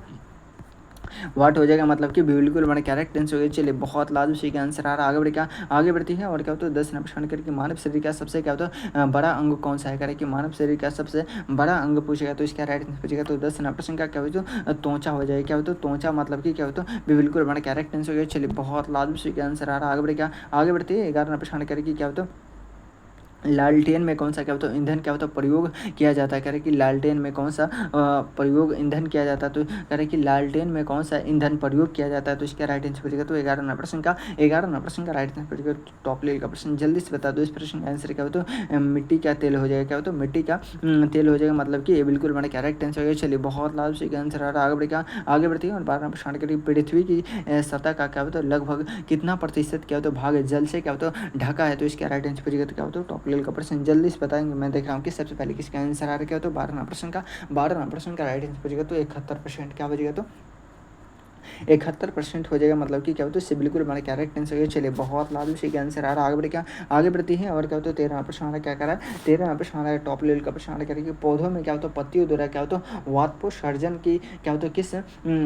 वाट हो जाएगा मतलब कि बिल्कुल हमारे कैरेक्ट टेंस हो गया। चलिए बहुत लाभ उसी का आंसर आ रहा है। आगे बढ़े क्या आगे बढ़ती है और क्या होता है 10 प्रश्न करके मानव शरीर का सबसे क्या होता है बड़ा अंग कौन सा है। कह रहे कि मानव शरीर का सबसे बड़ा अंग पूछेगा तो इसका राइट आंसर पूछेगा तो 10 प्रश्न का क्या हो तो त्वचा हो जाएगा। क्या हो तो त्वचा मतलब कि क्या हो तो बिल्कुल हमारा कैरेक्ट टेंस हो गया। चलिए बहुत लाभ उसी का आंसर आ रहा है। आगे बढ़े क्या आगे बढ़ती है 11 प्रश्न करके क्या होता है लालटेन में कौन सा क्या होता है ईंधन क्या होता है प्रयोग किया जाता है। कह रहे कि लालटेन में कौन सा प्रयोग ईंधन किया जाता है तो कह रहे कि लालटेन में कौन सा ईंधन प्रयोग किया जाता है तो इसका राइट आंसर पूछेगा तो 11 प्रश्न का राइट आंसर पूछेगा टॉप लेवल का प्रश्न जल्दी से बता दो। इस प्रश्न का आंसर क्या हो तो मिट्टी का तेल हो जाएगा। क्या हो तो मिट्टी का तेल हो जाएगा मतलब कि ये बिल्कुल हमारा करेक्ट आंसर हो गया। चलिए बहुत लाभ से आंसर आ रहा है। आगे बढ़ेगा आगे बढ़ती है और 12 प्रश्न करिए पृथ्वी की सतह का क्या होता है लगभग कितना प्रतिशत क्या होता है भाग जल से क्या होता है ढका है तो इसका राइट आंसर पूछेगा तो क्या होता है टॉप लेवल का प्रश्न जल्दी से बताएंगे। मैं देख रहा हूँ कि सबसे पहले किसका आंसर आ रहा है। क्या तो 12 प्रश्न का राइट आंसर पूछेगा तो 71% क्या बचेगा तो 71% हो जाएगा मतलब कि क्या होता है इससे बिल्कुल हमारा करेक्ट आंसर है। चलिए बहुत लाभ उसी का आंसर आ रहा है। आगे बढ़े क्या आगे बढ़ती है और क्या होता है 13 प्रश्न आ रहा है। क्या करा है 13 प्रश्न आ रहा है टॉप लेवल का प्रश्न आ रहा है कि पौधों में क्या होता है पत्तियों द्वारा क्या होता है वाष्पोत्सर्जन की क्या होता है किस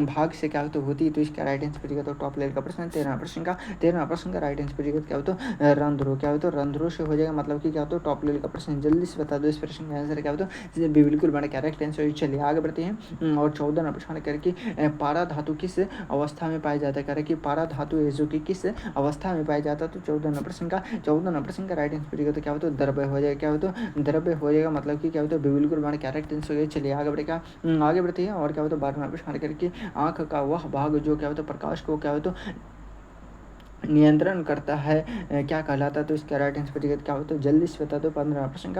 भाग से क्या होता होती है तो इसका राइट आंसर पूछेगा तो टॉप लेवल का प्रश्न 13 प्रश्न का राइट आंसर पूछेगा क्या होता है रंध्रों क्या होता है रंध्रों से हो जाएगा मतलब कि क्या होता है टॉप लेवल का प्रश्न जल्दी से बता दो। इस प्रश्न का आंसर क्या होता है बिल्कुल हमारा करेक्ट आंसर। चलिए आगे बढ़ते हैं और 14 प्रश्न करके पारा धातु किस अवस्था में पाया जाता है। कह रहे कि पारा धातु है जो कि किस अवस्था में पाया जाता है तो 14 प्रश्न का राइट आंसर पूछेगा तो क्या होता है द्रव्य हो जाएगा। क्या होता है द्रव्य हो जाएगा मतलब कि क्या होता है बिल्कुल हमारा करेक्ट आंसर हो गया। चलिए आगे बढ़ेगा आगे बढ़ते हैं और क्या होता है 12 प्रश्न करके आंख का वह भाग जो क्या होता है प्रकाश को क्या होता है नियंत्रण करता है क्या कहलाता है तो इसका राइट आंसर पूछेगा क्या होता है जल्दी से बता दो। 15 प्रश्न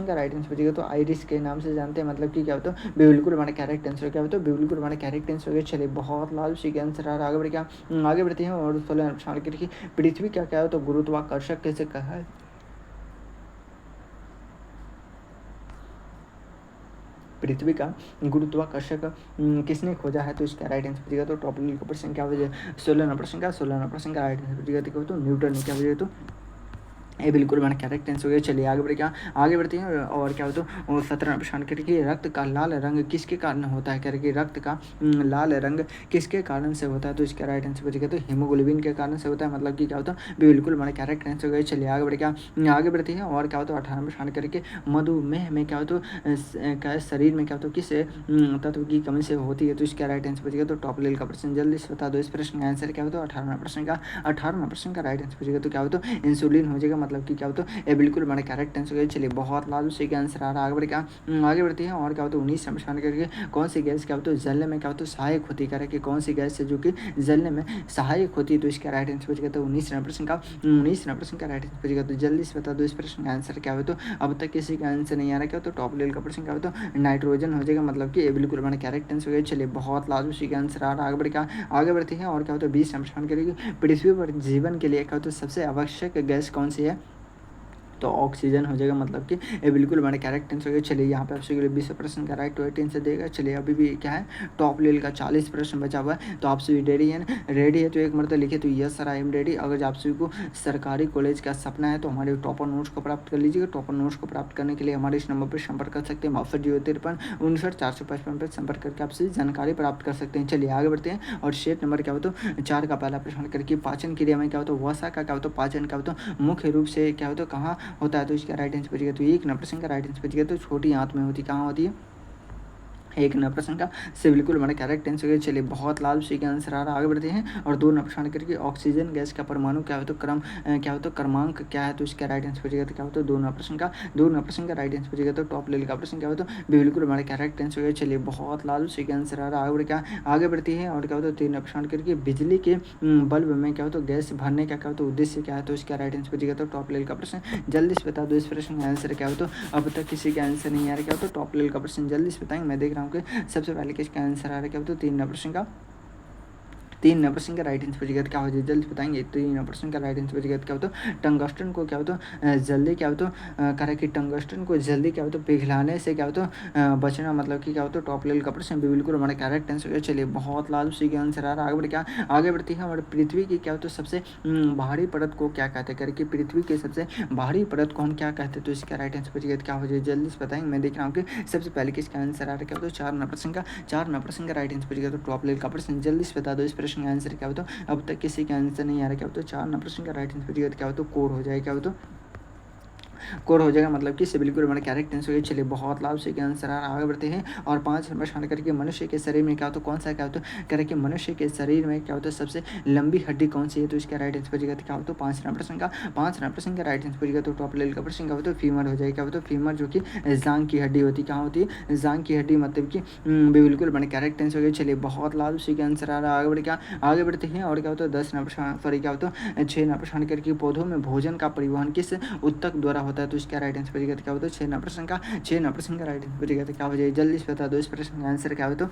का राइट आंसर पूछेगा तो आइरिस के नाम से जानते हैं मतलब कि क्या होता है बिल्कुल हमारा करेक्ट आंसर क्या होता है बिल्कुल हमारा करेक्ट आंसर हो गया। चलिए बहुत लाभ उसी के आंसर आ रहा है। आगे बढ़े क्या आगे बढ़ते हैं और 16 प्रश्न करके पृथ्वी का क्या होता है गुरुत्वाकर्षक कैसे कहा है। पृथ्वी का गुरुत्वाकर्षक किसने खोजा है तो इसका राइट आंसर पूछेगा तो टॉप लेवल का प्रश्न क्या हो जाए 16 प्रश्न का राइट आंसर पूछेगा तो न्यूटन ने क्या हो जाए तो ये बिल्कुल मैंने करेक्ट आंसर हो गया। चलिए आगे बढ़े, क्या आगे बढ़ते हैं और क्या होता है, और 17 प्रश्न करके रक्त का लाल रंग किसके कारण होता है, करके रक्त का लाल रंग किसके कारण से होता है, तो इसका राइट आंसर बचेगा तो हीमोग्लोबिन के कारण से होता है, मतलब कि क्या होता है बिल्कुल मैंने करेक्ट आंसर हो गया। चलिए आगे बढ़े, क्या आगे बढ़ते हैं और क्या होता है 18 प्रश्न करके मधुमेह में क्या होता है क्या शरीर में क्या होता है किस तत्व की कमी से होती है, तो इसका राइट आंसर बचेगा तो टॉप लेवल का प्रश्न जल्दी से बता दो। इस प्रश्न का आंसर क्या होता है 18 प्रश्न का राइट आंसर बचेगा तो क्या होता है इंसुलिन हो जाएगा, मतलब कि क्या होता है ये बिल्कुल मैंने करेक्ट आंसर है। चलिए बहुत लाजू से क्या आंसर आ रहा है, आगे बढ़ क्या आगे बढ़ती है और क्या होता है 19 समझाने करके कौन सी गैस क्या होता है जलने में क्या होता है सहायक होती है, कि कौन सी गैस है जो कि जलने में सहायक होती है, तो इसका राइट आंसर बचेगा तो 19% का राइट आंसर बचेगा। तो जल्दी से बता दो इस प्रश्न का आंसर क्या हो, तो अब तक किसी का आंसर नहीं आ रहा, क्या तो टॉप लेवल का प्रश्न क्या हो तो नाइट्रोजन हो जाएगा, मतलब कि ये बिल्कुल मैंने करेक्ट आंसर हो गया। चलिए बहुत लाजू सी का आंसर आ रहा है, आगे बढ़ती है और क्या होता है 20 समझाने करेगी पृथ्वी पर जीवन के लिए क्या होता है सबसे आवश्यक गैस कौन सी है, तो ऑक्सीजन हो जाएगा, मतलब कि ये बिल्कुल मैंने करेक्ट आंसर हो गया। चलिए यहाँ पे आपसे 20% का राइट राइट आंसर देगा। चलिए अभी भी क्या है टॉप लेवल का 40 प्रश्न बचा हुआ है, तो आप सभी रेडी है ना, रेडी है तो एक मरतबा लिखे तो yes sir I am ready. अगर आप सभी को सरकारी कॉलेज का सपना है तो हमारे टॉपर नोट्स को प्राप्त कर लीजिएगा। टॉपर नोट्स को प्राप्त करने के लिए हमारे इस नंबर पर संपर्क कर सकते हैं 6253 59 455 पर संपर्क करके आपसे जानकारी प्राप्त कर सकते हैं। चलिए आगे बढ़ते हैं और शेट नंबर क्या हो तो 4 का पहला प्रश्न करके पाचन क्रिया में क्या होता है वसा का क्या होता है पाचन क्या होता है मुख्य रूप से क्या होता है कहाँ होता है, तो इसका राइट आंसर बचेगा तो एक नंबर का राइट आंसर बचेगा तो छोटी आंत में होती, कहाँ होती है एक नंबर प्रश्न का से बिल्कुल मैंने करेक्ट आंसर किया। चलिए बहुत लाल सी का आंसर आ रहा है, आगे बढ़ते हैं और 2 नंबर प्रश्न करके ऑक्सीजन गैस का परमाणु क्या हो तो क्रम क्या हो तो क्रमांक क्या है, तो इसका राइट आंसर बचेगा तो क्या हो तो 2 नंबर प्रश्न का राइट आंसर बचेगा तो टॉप लेवल का प्रश्न क्या हो तो बिल्कुल मैंने करेक्ट आंसर किया। चलिए बहुत लाल सी का आंसर आ रहा है, आगे बढ़ती है और क्या होता है 3 नंबर प्रश्न करके बिजली के बल्ब में क्या हो तो गैस भरने का क्या हो तो उद्देश्य क्या है, तो इसका राइट आंसर बचेगा तो टॉप लेवल का प्रश्न जल्दी से बता दो इस प्रश्न का आंसर क्या हो, तो अब तक किसी का आंसर नहीं आ रहा, क्या हो तो टॉप लेवल का प्रश्न जल्दी से बताएंगे। मैं देख रहा हूँ कि सबसे पहले किसका आंसर आ रहा है, क्या बोलते 3 नंबर का राइट आंसर बचेगा क्या हो जाए जल्दी बताएंगे। 3 नंबर का राइट आंसर बचेगा क्या हो तो टंगस्टन को क्या हो तो जल्दी क्या हो तो करें कि टंगस्टन को जल्दी क्या हो तो पिघलाने से क्या हो तो बचना, मतलब कि क्या हो तो टॉप लेवल का प्रश्न बिल्कुल हमारा करेक्ट आंसर है। चलिए बहुत लाल सी का आंसर आ रहा है, आगे बढ़ती है हमारे पृथ्वी की क्या हो तो सबसे बाहरी परत को क्या कहते हैं, करके पृथ्वी के सबसे बाहरी परत को हम क्या कहते हैं, तो इसका राइट आंसर बचेगा क्या हो जाए जल्दी से बताएंगे। मैं देख रहा हूँ कि सबसे पहले किसका आंसर आ रहा है, क्या हो तो 4 नंबर का राइट आंसर बचेगा तो टॉप लेवल का प्रश्न जल्दी से बता दो इस प्रश्न का आंसर क्या हो तो अब तक किसी का आंसर नहीं आ रहा, क्या हो तो 4 नंबर का राइट आंसर बचेगा क्या हो तो कोर हो जाएगा, क्या हो तो कोर हो जाएगा, मतलब कि बिल्कुल हमारे करेक्ट आंसर है। चलिए बहुत लाभ से आंसर आ रहा है, आगे बढ़ते हैं और 5 नंबर शान करके मनुष्य के शरीर में क्या होता है कौन सा क्या होता है करके मनुष्य के शरीर में क्या होता है सबसे लंबी हड्डी कौन सी है, तो इसका राइट आंसर बचेगा क्या होता है 5 नंबर का राइट आंसर बचेगा तो टॉप लेवल का प्रश्न क्या होता है फीमर हो जाएगा, क्या होता है फीमर जो कि जांग की हड्डी होती है, कहाँ होती है जांग की हड्डी, मतलब कि बिल्कुल मैंने करेक्ट आंसर हो गया। चलिए बहुत लाभ से आंसर आ रहा है, आगे बढ़ते हैं और क्या होता है 10 नंबर सॉरी क्या होता है 6 नंबर शान करके पौधों में भोजन का परिवहन किस उत्तक द्वारा होता है, तो इसका राइट आंसर बचेगा क्या होता है 6 नंबर का राइट आंसर बचेगा तो क्या हो जाएगा जल्दी से बता दो इस प्रश्न का आंसर क्या हो, तो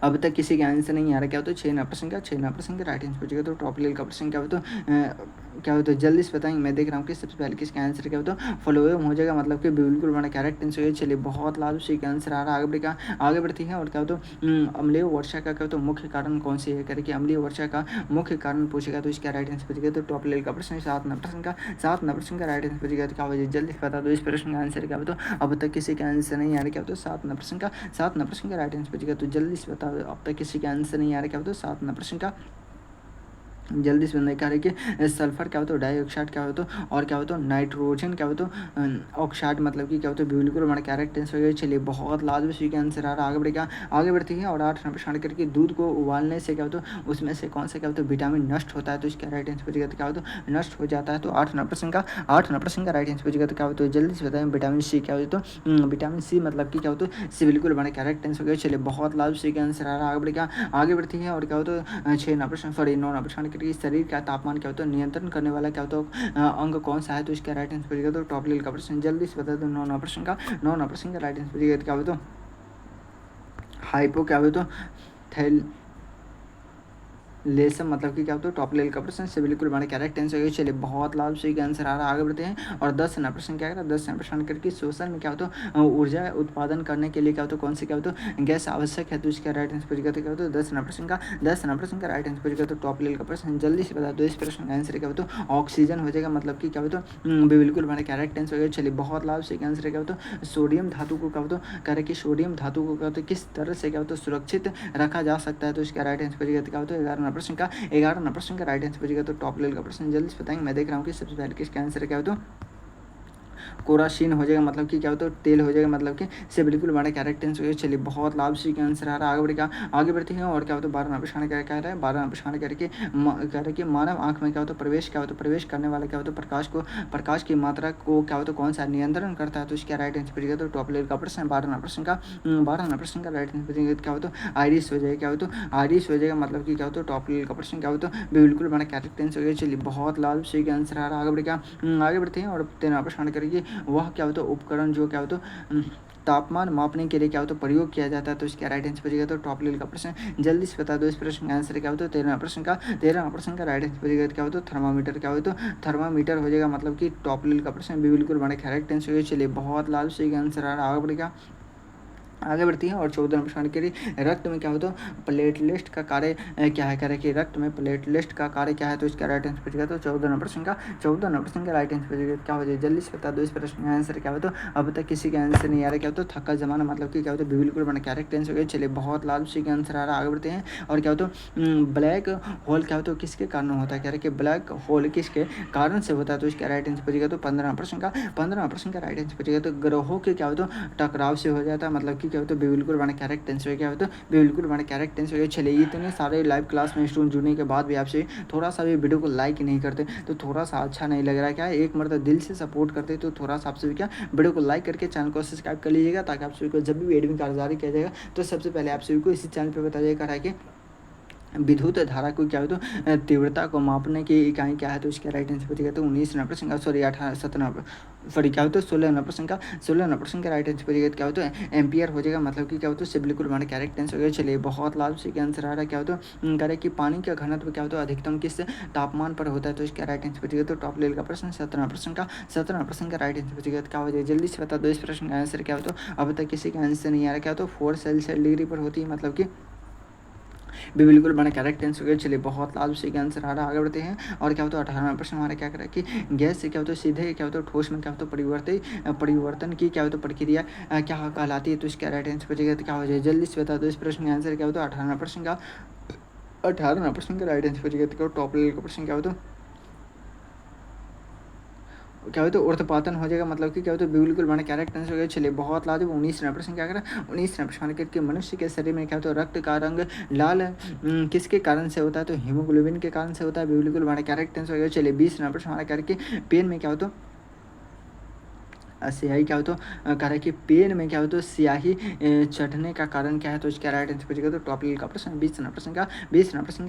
अब तक किसी का आंसर नहीं आ रहा, क्या होता है 6 नंबर का राइट आंसर बचेगा तो टॉप लेवल का प्रश्न क्या होता है क्या होता है जल्दी से बताएंगे। मैं देख रहा हूँ कि सबसे पहले किसका आंसर क्या होता है फ्लोएम हो जाएगा, मतलब कि बिल्कुल हमारा करेक्ट आंसर है। चलिए बहुत लाभ से आंसर आ रहा है, आगे बढ़ती है और क्या होता है अम्लीय वर्षा का क्या होता है मुख्य कारण कौन सी है, करके अम्लीय वर्षा का मुख्य कारण पूछेगा तो इसका राइट आंसर बचेगा तो टॉप लेवल का प्रश्न 7 नंबर का राइट आंसर बचेगा तो क्या हो जाए जल्दी बता दो इस प्रश्न का आंसर क्या होता है अब तक किसी का आंसर नहीं आ रहा, क्या होता है 7 नंबर का राइट आंसर बचेगा तो जल्दी से बता दो अब तक किसी का आंसर नहीं आ रहा, क्या होता है 7 नंबर का जल्दी से बंदा कह रहे कि सल्फर क्या होता है डाइऑक्साइड क्या होता है और क्या होता है नाइट्रोजन क्या होता है ऑक्साइड, मतलब कि क्या होता है बिल्कुल हमारा करेक्ट आंसर हो गया। चलिए बहुत लाजमी सी का आंसर आ रहा है, आगे बढ़ती है और 8 नंबर शान करके दूध को उबालने से क्या होता है उसमें से कौन सा क्या होता है विटामिन नष्ट होता है, तो इसका राइट आंसर बचेगा तो क्या होता है नष्ट हो जाता है, तो 8 नंबर का राइट आंसर बचेगा तो क्या होता है जल्दी से बताएं विटामिन सी क्या होता है, तो विटामिन सी मतलब कि क्या होता है सी बिल्कुल हमारा करेक्ट आंसर हो गया। चलिए बहुत लाजमी सी का आंसर आ रहा है, आगे बढ़ती है और क्या होता है 6 नंबर सॉरी 9 नंबर शान करके शरीर का तापमान क्या होता है नियंत्रण करने वाला क्या होता है अंग कौन सा है, तो इसका राइट आंसर बचेगा तो टॉप लेवल का प्रश्न जल्दी से बता दो 9 नंबर का राइट आंसर बचेगा तो क्या होता है हाइपो क्या होता है लेसम मतलब कि क्या होता है टॉप लेवल का प्रश्न से बिल्कुल हमारे करेक्ट आंसर होगा। चलिए बहुत लाभ सही का आंसर आ रहा है, आगे बढ़ते हैं। और 10 नंबर प्रश्न क्या करा, 10 नंबर प्रश्न करके सोशल में क्या होता है ऊर्जा उत्पादन करने के लिए क्या होता है कौन से क्या होता है गैस आवश्यक है, तो इसका राइट आंसर क्या होता है 10 नंबर प्रश्न का 10 नंबर प्रश्न का राइट आंसर क्या होता है टॉप लेवल का प्रश्न। जल्दी से बता दो इस प्रश्न का आंसर क्या होता है ऑक्सीजन हो जाएगा, मतलब कि क्या होता है बिल्कुल हमारे करेक्ट आंसर होगा। चलिए बहुत लाभ सही का आंसर क्या होता है सोडियम धातु को क्या होता है करे कि सोडियम धातु को क्या होता है किस तरह से क्या होता है सुरक्षित रखा जा सकता है, तो इसका राइट आंसर क्या होता है 11 नंबर प्रश्न का 11 नंबर प्रश्न का राइट आंसर बचेगा। तो टॉप लेवल का प्रश्न जल्दी से बताएंगे। मैं देख रहा हूँ कि सबसे पहले किसका आंसर क्या होता है कोराशीन हो जाएगा, मतलब कि क्या होता है तेल हो जाएगा, मतलब कि से बिल्कुल हमारा करेक्ट आंसर हो। चलिए बहुत लाभ सी का आंसर आ रहा है, आगे बढ़ेगा आगे बढ़ते हैं। और क्या होता है 12 नंबर प्रश्न क्या कह रहा है 12 नंबर प्रश्न करके कह रहा है कि मानव आंख में क्या होता है प्रवेश क्या होता है प्रवेश करने वाला क्या होता है प्रकाश की मात्रा को क्या होता है कौन सा नियंत्रण करता है, तो इसका राइट आंसर बचेगा। तो टॉप लेवल का प्रश्न 12 नंबर प्रश्न का 12 नंबर प्रश्न का राइट आंसर बचेगा क्या होता है आइरिस हो जाएगा, क्या होता है आइरिस हो जाएगा, मतलब कि क्या होता है टॉप लेवल का प्रश्न क्या होता है बिल्कुल हमारा करेक्ट आंसर हो गया। चलिए बहुत लाभ सही का आंसर आ रहा है, आगे बढ़ेगा आगे बढ़ते हैं। और 13 प्रश्न करेंगे वह क्या होता है उपकरण जो क्या होता है तापमान मापने के लिए क्या होता है प्रयोग किया जाता है, तो इसका राइट आंसर बचेगा। तो टॉप लेवल का प्रश्न जल्दी से बता दो इस प्रश्न का आंसर क्या होता है 13 प्रश्न का राइट आंसर बचेगा क्या होता है थर्मामीटर, क्या होता है थर्मामीटर हो जाएगा, मतलब कि टॉप लेवल का प्रश्न बिल्कुल बड़ा करेक्ट आंसर होगा। चलिए बहुत लाल से आंसर आ रहा है, आगे बढ़ेगा आगे बढ़ती है। और 14 नंबर प्रश्न के लिए रक्त में क्या होता है प्लेटलेट का कार्य क्या है, कह रहे कि रक्त में प्लेटलेट का कार्य क्या है, तो इसका राइट आंसर बचेगा। तो 14 नंबर प्रश्न का राइट आंसर बचेगा क्या हो जाए जल्दी से बता दो इस प्रश्न का आंसर क्या होता है अब तक किसी का आंसर नहीं आ रहा, क्या होता है थक्का जमाना, मतलब कि क्या होता है बिल्कुल बना करेक्ट आंसर हो गया। चलिए बहुत लाल सी का आंसर आ रहा है, आगे बढ़ते हैं। और क्या होता है ब्लैक होल क्या होता है किसके कारण होता है, कह रहे कि ब्लैक होल किसके कारण से होता है, तो इसका राइट आंसर बचेगा। तो 15 प्रश्न का राइट आंसर बचेगा। तो ग्रहों के क्या होता है टकराव से हो जाता है, मतलब कि क्या होता है बिल्कुल बना करेक्ट आंसर क्या होता है बिल्कुल बना करेक्ट आंसर हो। चलिए इतने सारे लाइव क्लास में स्टूडेंट जुड़ने के बाद भी आपसे थोड़ा सा भी वीडियो को लाइक नहीं करते तो थोड़ा सा अच्छा नहीं लग रहा है, क्या एक मरतब दिल से सपोर्ट करते तो थोड़ा सा आपसे भी क्या वीडियो को लाइक करके चैनल को सब्सक्राइब कर लीजिएगा, ताकि आप सभी को जब भी वीडियो कार्य जारी किया जाएगा तो सबसे पहले आप सभी को इसी चैनल पर बताया जाएगा कि विद्युत धारा को क्या हो तो तीव्रता को मापने की इकाई क्या है, तो इसका राइट आंसर बचेगा। तो 19 नंबर प्रश्न का सॉरी 18 17 सॉरी क्या होता है 16 नंबर प्रश्न का राइट आंसर बचेगा क्या होता है एम्पियर हो जाएगा, मतलब कि क्या होता है से बिल्कुल हमारा करेक्ट आंसर हो गया। चलिए बहुत लाभ से आंसर आ रहा है, क्या होता है कह रहे कि पानी का घनत्व क्या होता है अधिकतम किस तापमान पर होता है, तो इसका राइट आंसर बचेगा। तो टॉप लेवल का प्रश्न 17 प्रश्न का राइट आंसर बचेगा क्या हो जाएगा जल्दी से बता दो इस प्रश्न का आंसर क्या होता है अब तक किसी का आंसर नहीं आ रहा, क्या होता है 4 सेल्सियस डिग्री पर होती है, मतलब कि भी बिल्कुल मैंने करेक्ट आंसर किया। चलिए बहुत लाभ से आंसर आ रहा है, आगे बढ़ते हैं। और क्या होता है 18 प्रश्न हमारा क्या करा कि गैस से क्या होता है सीधे क्या होता है ठोस में क्या होता है परिवर्तन की क्या होता है प्रक्रिया क्या कहलाती है, तो इसका राइट आंसर बचेगा। तो क्या हो जाए जल्दी से बता दो इस प्रश्न का आंसर क्या होता है 18 प्रश्न का राइट आंसर बचेगा। तो टॉप लेवल का प्रश्न क्या होता है क्या होता है उर्ध्वपातन हो जाएगा, मतलब कि क्या होता है बिल्कुल मैंने करेक्ट आंसर हो गया। चलिए बहुत लाभ 19 नंबर प्रश्न क्या करा 19 नंबर प्रश्न करके मनुष्य के शरीर में क्या होता है रक्त का रंग लाल किसके कारण से होता है, तो हीमोग्लोबिन के कारण से होता है, बिल्कुल मैंने करेक्ट आंसर हो गया। चलिए 20 नंबर प्रश्न हमारा करके पेन में क्या होता है स्याही क्या होता है कह रहा है कि पेन में क्या होता है स्याही चढ़ने का कारण क्या है, तो इसका राइट आंसर बचेगा। तो टॉप लेवल का प्रश्न 20 नंबर प्रश्न का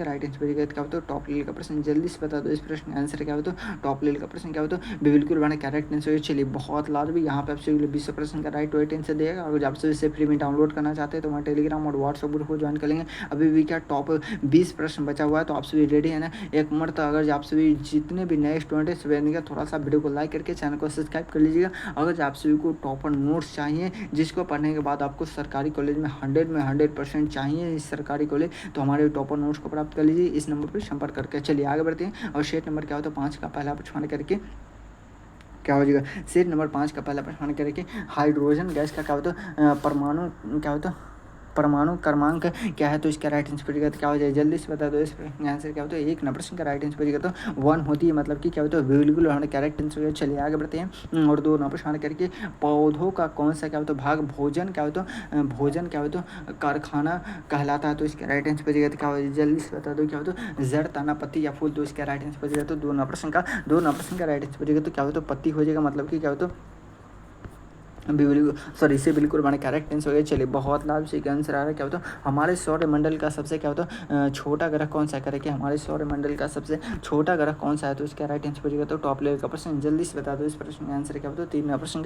राइट आंसर बचेगा क्या होता है टॉप लेवल का प्रश्न जल्दी से बता दो इस प्रश्न का आंसर क्या होता है टॉप लेवल का प्रश्न क्या होता है बिल्कुल बना करेक्ट आंसर। चलिए बहुत लाभ भी यहाँ पे आपसे 20 प्रश्न का राइट वाइट आंसर देगा, और आप इसे फ्री में डाउनलोड करना चाहते हैं तो वहाँ टेलीग्राम और व्हाट्सएप ग्रुप को ज्वाइन कर लेंगे। अभी भी क्या टॉप 20 प्रश्न बचा हुआ है, तो आप सभी रेडी है ना एक मरतब अगर आप सभी जितने भी नए स्टूडेंट है सभी थोड़ा सा वीडियो को लाइक करके चैनल को सब्सक्राइब कर लीजिएगा। अगर आप सभी को टॉपर नोट्स चाहिए जिसको पढ़ने के बाद आपको सरकारी कॉलेज में 100% चाहिए इस सरकारी कॉलेज, तो हमारे टॉपर नोट्स को प्राप्त कर लीजिए इस नंबर पर संपर्क करके। चलिए आगे बढ़ते हैं। और शेट नंबर क्या होता है 5 का पहला प्रश्न करके क्या हो जाएगा सेट नंबर 5 का पहला प्रश्न करके हाइड्रोजन गैस का क्या होता है परमाणु क्या होता है परमाणु क्रमांक क्या है, तो इसका राइट आंसर बचेगा। तो क्या हो जाए जल्दी से बता दो इस आंसर क्या होता है 1 नंबर प्रश्न का राइट आंसर बचेगा। तो 1 होती है, मतलब कि क्या होता है बिल्कुल हमारे करेक्ट आंसर। चलिए आगे बढ़ते हैं। और 2 नंबर प्रश्न करके पौधों का कौन सा क्या होता है भाग भोजन क्या होता है भोजन क्या होता है कारखाना कहलाता है, तो इसका राइट आंसर बचेगा। तो क्या हो जाए जल्दी से बता दो क्या होता है जड़ तना पत्ती या फूल, तो इसका राइट आंसर बचेगा। तो 2 नंबर प्रश्न का राइट आंसर बचेगा। तो क्या होता है पत्ती हो जाएगा, मतलब कि क्या होता है बिल्कुल सॉरी, इससे बिल्कुल हमारे करेक्ट आंसर हो गया। चलिए बहुत लाभ से आंसर आ रहा है। क्या होता है हमारे सौरमंडल का सबसे क्या होता है छोटा ग्रह कौन सा है? करें कि हमारे सौरमंडल का सबसे छोटा ग्रह कौन सा है? तो इसका राइट आंसर बचेगा तो टॉप लेवल का प्रश्न। जल्दी से बता दो इस प्रश्न का आंसर क्या होता है? तीन प्रश्न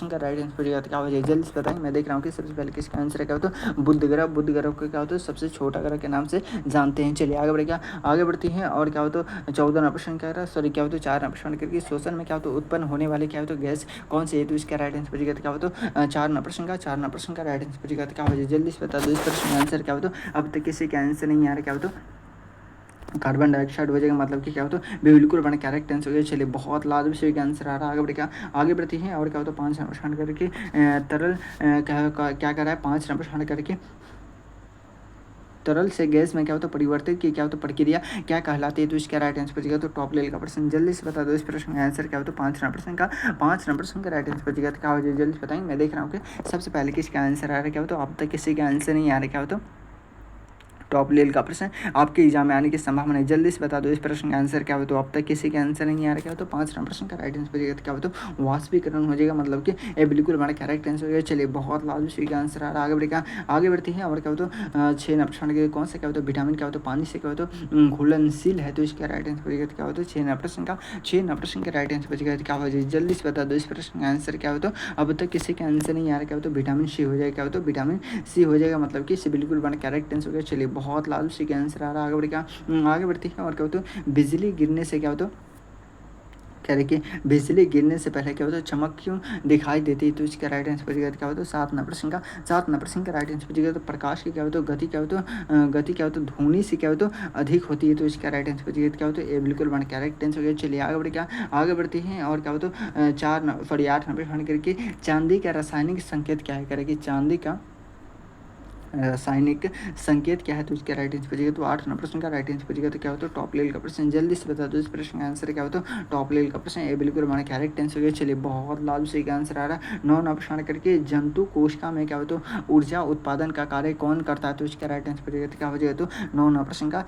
का राइट आंसर बचेगा तो क्या हो जाएगा? जल्दी से बताएंगे। मैं देख रहा हूँ कि सबसे पहले किसका आंसर क्या होता है? बुध ग्रह को क्या होता है सबसे छोटा ग्रह के नाम से जानते हैं। चलिए आगे बढ़ती हैं। और क्या होता है 14वां प्रश्न क्या रहा सॉरी क्या होता है 4वां प्रश्न करके शोषण में क्या होता है उत्पन्न होने वाले क्या होता है गैस कौन से है? तो इसका राइट आंसर बचेगा तो क्या होता है 4वां प्रश्न का राइट आंसर बचेगा तो क्या हो जाए? जल्दी से बता दो इस प्रश्न का आंसर क्या होता है? अब तक किसी का आंसर नहीं आ रहा। क्या होता है कार्बन डाइऑक्साइड हो जाएगा। मतलब कि क्या होता है बिल्कुल बड़ा करेक्ट आंसर हो गया। चलिए बहुत लाजमी से आंसर आ रहा है। आगे बढ़ती हैं। और क्या होता है 5 प्रश्न करके तरल क्या कर रहा है 5 प्रश्न करके तरल से गैस में क्या होता है परिवर्तित की क्या होता है प्रक्रिया क्या कहलाती है? तो इसका राइट आंसर बचेगा तो टॉप लेवल का प्रश्न। जल्दी से बता दो इस प्रश्न का आंसर क्या होता है? 5वां प्रश्न का राइट आंसर बचेगा तो क्या हो जाए? जल्दी से बताएंगे। मैं देख रहा हूँ कि सबसे पहले किसका आंसर आ रहा है। क्या होता है अब तक किसी का आंसर नहीं आ रहा। क्या होता है टॉप लेवल का प्रश्न आपके एग्जाम में आने की संभावना है। जल्दी से बता दो इस प्रश्न का आंसर क्या हो? तो अब तक किसी का आंसर नहीं आ रहा। क्या हो तो 5वां प्रश्न का राइट आंसर बचेगा तो क्या हो तो वाष्पीकरण हो जाएगा। मतलब कि ये बिल्कुल हमारा करेक्ट आंसर हो गया। चलिए बहुत लाजमी का आंसर आ रहा है। आगे बढ़ती है। और क्या हो तो 6वां प्रश्न के कौन सा क्या होता है विटामिन क्या होता है पानी से क्या होता है घुलनशील है? तो इसका राइट आंसर बचेगा तो क्या होता है 6वां प्रश्न का राइट आंसर बचेगा तो क्या हो जाए? जल्दी से बता दो इस प्रश्न का आंसर क्या हो तो अब तक किसी का आंसर नहीं आ रहा। क्या हो तो विटामिन सी हो जाएगा। क्या हो तो विटामिन सी हो जाएगा। मतलब कि इसे बिल्कुल बना करेक्ट आंसर हो गया। चलिए बहुत लाजमी का आंसर आ रहा है। आगे बढ़ती है। और क्या होता है बिजली गिरने से क्या होता है कह रहे कि बिजली गिरने से पहले क्या होता है चमक क्यों दिखाई देती है? तो इसका राइट आंसर बचेगा क्या होता है 7वां प्रश्न का राइट आंसर बचेगा तो प्रकाश की क्या होता है गति क्या होता है गति क्या होता है ध्वनि से क्या होता है अधिक होती है? तो इसका राइट आंसर बचेगा क्या होता है ये बिल्कुल वन करेक्ट आंसर हो गया। चलिए आगे बढ़ती हैं। और क्या होता है 8 नंबर करके चांदी का रासायनिक संकेत क्या है? करें कि चांदी का रासायनिक संकेत क्या है? तो इसका राइट आंसर बचेगा तो 8वां प्रश्न का राइट आंसर बचेगा तो क्या होता है टॉप लेवल का प्रश्न। जल्दी से बता दो इस प्रश्न का आंसर क्या होता है टॉप लेवल का प्रश्न। ये बिल्कुल हमारा करेक्ट आंसर हो गया। चलिए बहुत लाभ से आंसर आ रहा है। 9वां प्रश्न करके जंतु कोशिका में क्या होता है ऊर्जा उत्पादन का कार्य कौन करता है? तो इसका राइट आंसर बचेगा तो क्या हो जाएगा? तो 9वां प्रश्न का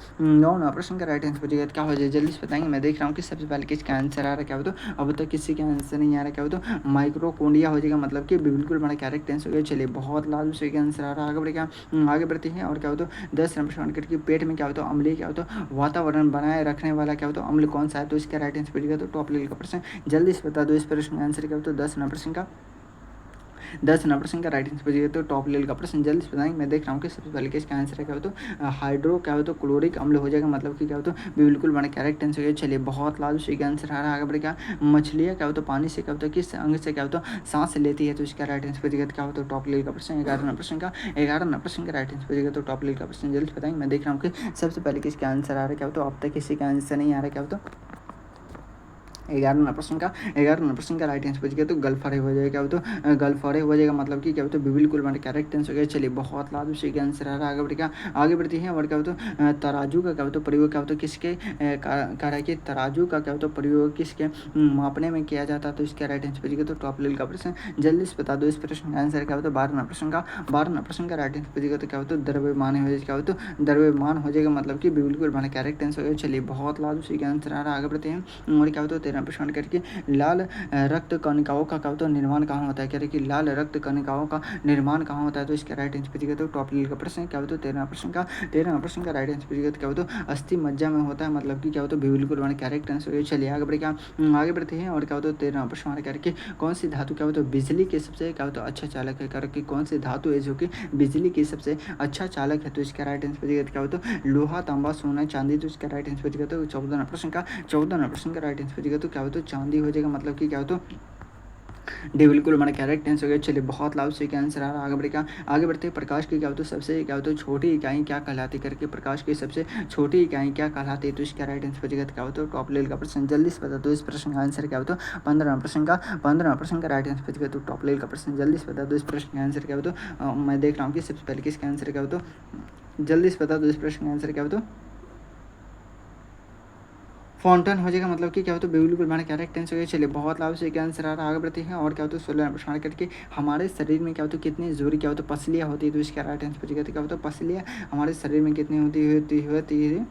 राइट आंसर बचेगा तो क्या हो जाए? जल्दी से बताएंगे। मैं देख रहा हूँ कि सबसे पहले किसका आंसर आ रहा है। क्या होता है अब तक किसी का आंसर नहीं आ रहा। क्या होता है माइक्रोकोंडिया हो जाएगा। मतलब कि बिल्कुल हमारा करेक्ट आंसर हो गया। चलिए बहुत लाभ से आंसर आ रहा है। आगे बढ़ते हैं। और क्या होता है 10 प्रश्न करके पेट में क्या होता है अम्लीय क्या होता है वातावरण बनाए रखने वाला क्या होता है अम्ल कौन सा है? तो इसका राइट आंसर बचेगा तो टॉप लेवल का प्रश्न। जल्दी से बता दो इस प्रश्न का आंसर क्या होता है 10 नंबर प्रश्न का राइट आंसर बचेगा तो टॉप लेवल का प्रश्न। जल्दी से बताएंगे। मैं देख रहा हूँ कि सबसे पहले इसका आंसर है क्या होता है हाइड्रो क्या होता है क्लोरिक अम्ल हो जाएगा। मतलब कि क्या होता है बिल्कुल बड़ा करेक्ट आंसर है। चलिए बहुत लाजू से आंसर आ रहा है। आगे बढ़ेगा मछलियाँ क्या होता है पानी से क्या होता है किस अंग से क्या होता है सांस लेती है? तो इसका राइट आंसर बचेगा क्या होता है टॉप लेवल का प्रश्न। 11 प्रश्न का राइट आंसर बचेगा तो टॉप लेवल का प्रश्न। जल्दी बताएंगे। मैं देख रहा हूँ कि सबसे पहले किसका आंसर आ रहा है। क्या होता है अब तक किसी का आंसर नहीं आ रहा। क्या होता है 11 प्रश्न का राइट आंसर बच गया तो गलफड़े हो जाएगा। क्या हो तो गलफड़े हो जाएगा। मतलब कि क्या होता है बिल्कुल मतलब करेक्ट आंसर हो गया। चलिए बहुत लाभ से आंसर आ रहा है। आगे बढ़ती है। और क्या होता है तराजू का क्या होता है प्रयोग क्या होता है किसके कह रहा है कि तराजू का क्या होता है प्रयोग किसके मापने में किया जाता है? तो इसका राइट आंसर बचेगा तो टॉप लेवल का प्रश्न। जल्दी से बता दो इस प्रश्न का आंसर क्या होता है 12वां प्रश्न का राइट आंसर बचेगा तो क्या होता है द्रव्यमान हो जाएगा। क्या होता है द्रव्यमान हो जाएगा। मतलब कि बिल्कुल मतलब करेक्ट आंसर हो गया। चलिए बहुत लाभ से आंसर आ रहा है। आगे बढ़ते हैं। और क्या होता है 13 प्रश्न करके लाल रक्त कणिकाओं का क्या होता है निर्माण कहाँ होता है? कह रहे कि लाल रक्त कणिकाओं का निर्माण कहाँ होता है? तो इसका राइट आंसर बचेगा तो टॉप लेवल का प्रश्न। क्या होता है 13वां प्रश्न का राइट आंसर बचेगा तो क्या होता है अस्थि मज्जा में होता है। मतलब कि क्या होता है बिल्कुल करेक्ट आंसर। चलिए आगे बढ़ते हैं। और क्या होता है 13वां प्रश्न करके कौन सी धातु क्या होता है बिजली के सबसे क्या होता है अच्छा चालक है? करके कौन सी धातु है जो कि बिजली की सबसे अच्छा चालक है? तो इसका राइट आंसर बचेगा क्या होता है लोहा तांबा सोना चांदी। तो इसका राइट आंसर बचेगा तो 14वां प्रश्न का राइट आंसर बचेगा तो क्या होता है चांदी हो जाएगा। मतलब कि क्या होता है डी बिल्कुल हमारा करेक्ट आंसर हो गया। चलिए बहुत लाभ से क्या आंसर आ रहा है। आगे बढ़ते हैं। प्रकाश की क्या होता है सबसे क्या होता है छोटी इकाई क्या कहलाती करके प्रकाश की सबसे छोटी इकाई क्या कहलाती है? तो इसका राइट आंसर बचेगा क्या होता है टॉप लेवल का प्रश्न। जल्दी से बता दो इस प्रश्न का आंसर क्या होता है 15वां प्रश्न का राइट आंसर बचेगा तो टॉप लेवल का प्रश्न। जल्दी से बता दो इस प्रश्न का आंसर क्या होता है मैं देख रहा हूँ कि सबसे पहले किसका आंसर क्या होता है जल्दी से बता दो इस प्रश्न का आंसर क्या होता है फाउंटेन हो जाएगा। मतलब कि क्या होता है बिल्कुल हमारा करेक्ट आंसर हो गया। चलिए बहुत लाभ से क्या आंसर आ रहा है। आगे बढ़ते हैं। और क्या होता है 16 प्रश्न करके हमारे शरीर में क्या होता है कितनी जोरी क्या होता है पसलियाँ होती है? तो इसका राइट आंसर बचेगा तो क्या होता है पसलियाँ हमारे शरीर में कितनी होती है?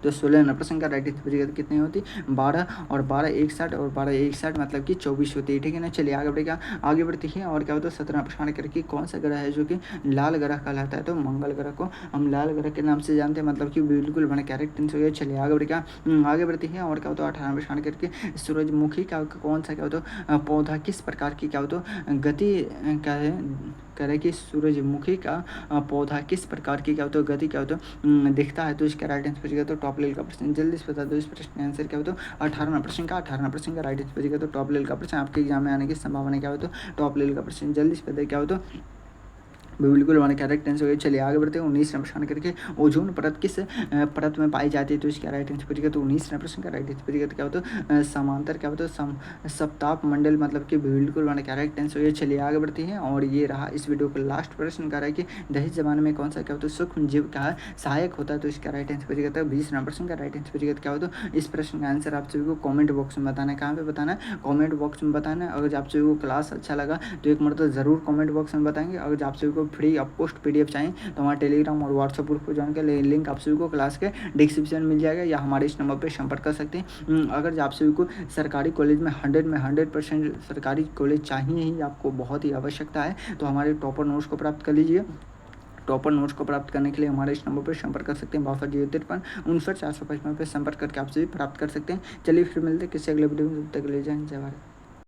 तो 16 प्रश्न का राइट आंसर बचेगा तो कितनी होती 12 और 12 एक साठ और 12 एक साठ मतलब कि 24 होती है, ठीक है ना। चलिए आगे बढ़ेगा, आगे बढ़ते हैं और क्या होता है 17 प्रश्न करके कौन सा ग्रह है जो कि लाल ग्रह कहलाता है, तो मंगल ग्रह को हम लाल ग्रह के नाम से जानते हैं, मतलब कि बिल्कुल बड़ा करेक्ट आंसर हो गया। चलिए आगे बढ़ेगा, आगे बढ़ते हैं और क्या होता है 18 प्रश्न करके सूरजमुखी का कौन सा क्या होता है पौधा किस प्रकार की क्या होता है गति क्या है कह रहे कि सूरजमुखी का पौधा किस प्रकार की क्या होता है गति क्या होता है दिखता है, तो इसका राइट आंसर बचेगा तो टॉप लेवल का प्रश्न जल्दी से बता दो। इस प्रश्न का आंसर क्या होता है 18 प्रश्न का राइट आंसर बचेगा तो टॉप लेवल का प्रश्न आपके एग्जाम में आने की संभावना क्या होता है टॉप लेवल का प्रश्न जल्दी से बताइए क्या होता है बिल्कुल हमारा करेक्ट आंसर हो गया। चलिए आगे बढ़ते हैं 19 प्रश्न करके ओजोन परत किस परत में पाई जाती है, तो इसका राइट आंसर बचेगा तो 19 प्रश्न का राइट आंसर बचेगा तो क्या होता है समांतर क्या होता है सप्ताप मंडल मतलब कि बिल्कुल हमारा करेक्ट आंसर हो गया। चलिए आगे बढ़ते हैं और ये रहा इस वीडियो का लास्ट प्रश्न कह रहा है कि दहेज जमाने में कौन सा क्या होता है सूक्ष्म जीव का सहायक होता है, तो इसका राइट आंसर बचेगा तो 20 प्रश्न का राइट आंसर बचेगा तो क्या होता है इस प्रश्न का आंसर आप सभी को कॉमेंट बॉक्स में बताना है। कहाँ पे बताना है कॉमेंट बॉक्स में बताना है। अगर आप सभी को क्लास अच्छा लगा तो एक मरतबा ज़रूर कॉमेंट बॉक्स में बताएंगे। अगर आप सभी को फ्री ऑफ कॉस्ट PDF चाहिए तो हमारे टेलीग्राम और व्हाट्सएप ग्रुप को ज्वाइन कर लिंक आप सभी को क्लास के डिस्क्रिप्शन में मिल जाएगा या हमारे इस नंबर पर संपर्क कर सकते हैं। अगर आप सभी को सरकारी कॉलेज में 100% सरकारी कॉलेज चाहिए ही आपको बहुत ही आवश्यकता है तो हमारे टॉपर नोट्स को प्राप्त कर लीजिए। टॉपर नोट्स को प्राप्त करने के लिए हमारे इस नंबर पर संपर्क कर सकते हैं 6253 59 455 पर संपर्क करके आप सभी प्राप्त कर सकते हैं। चलिए फिर मिलते हैं किसी अगले वीडियो में, तब तक ले जाएं जय भारत।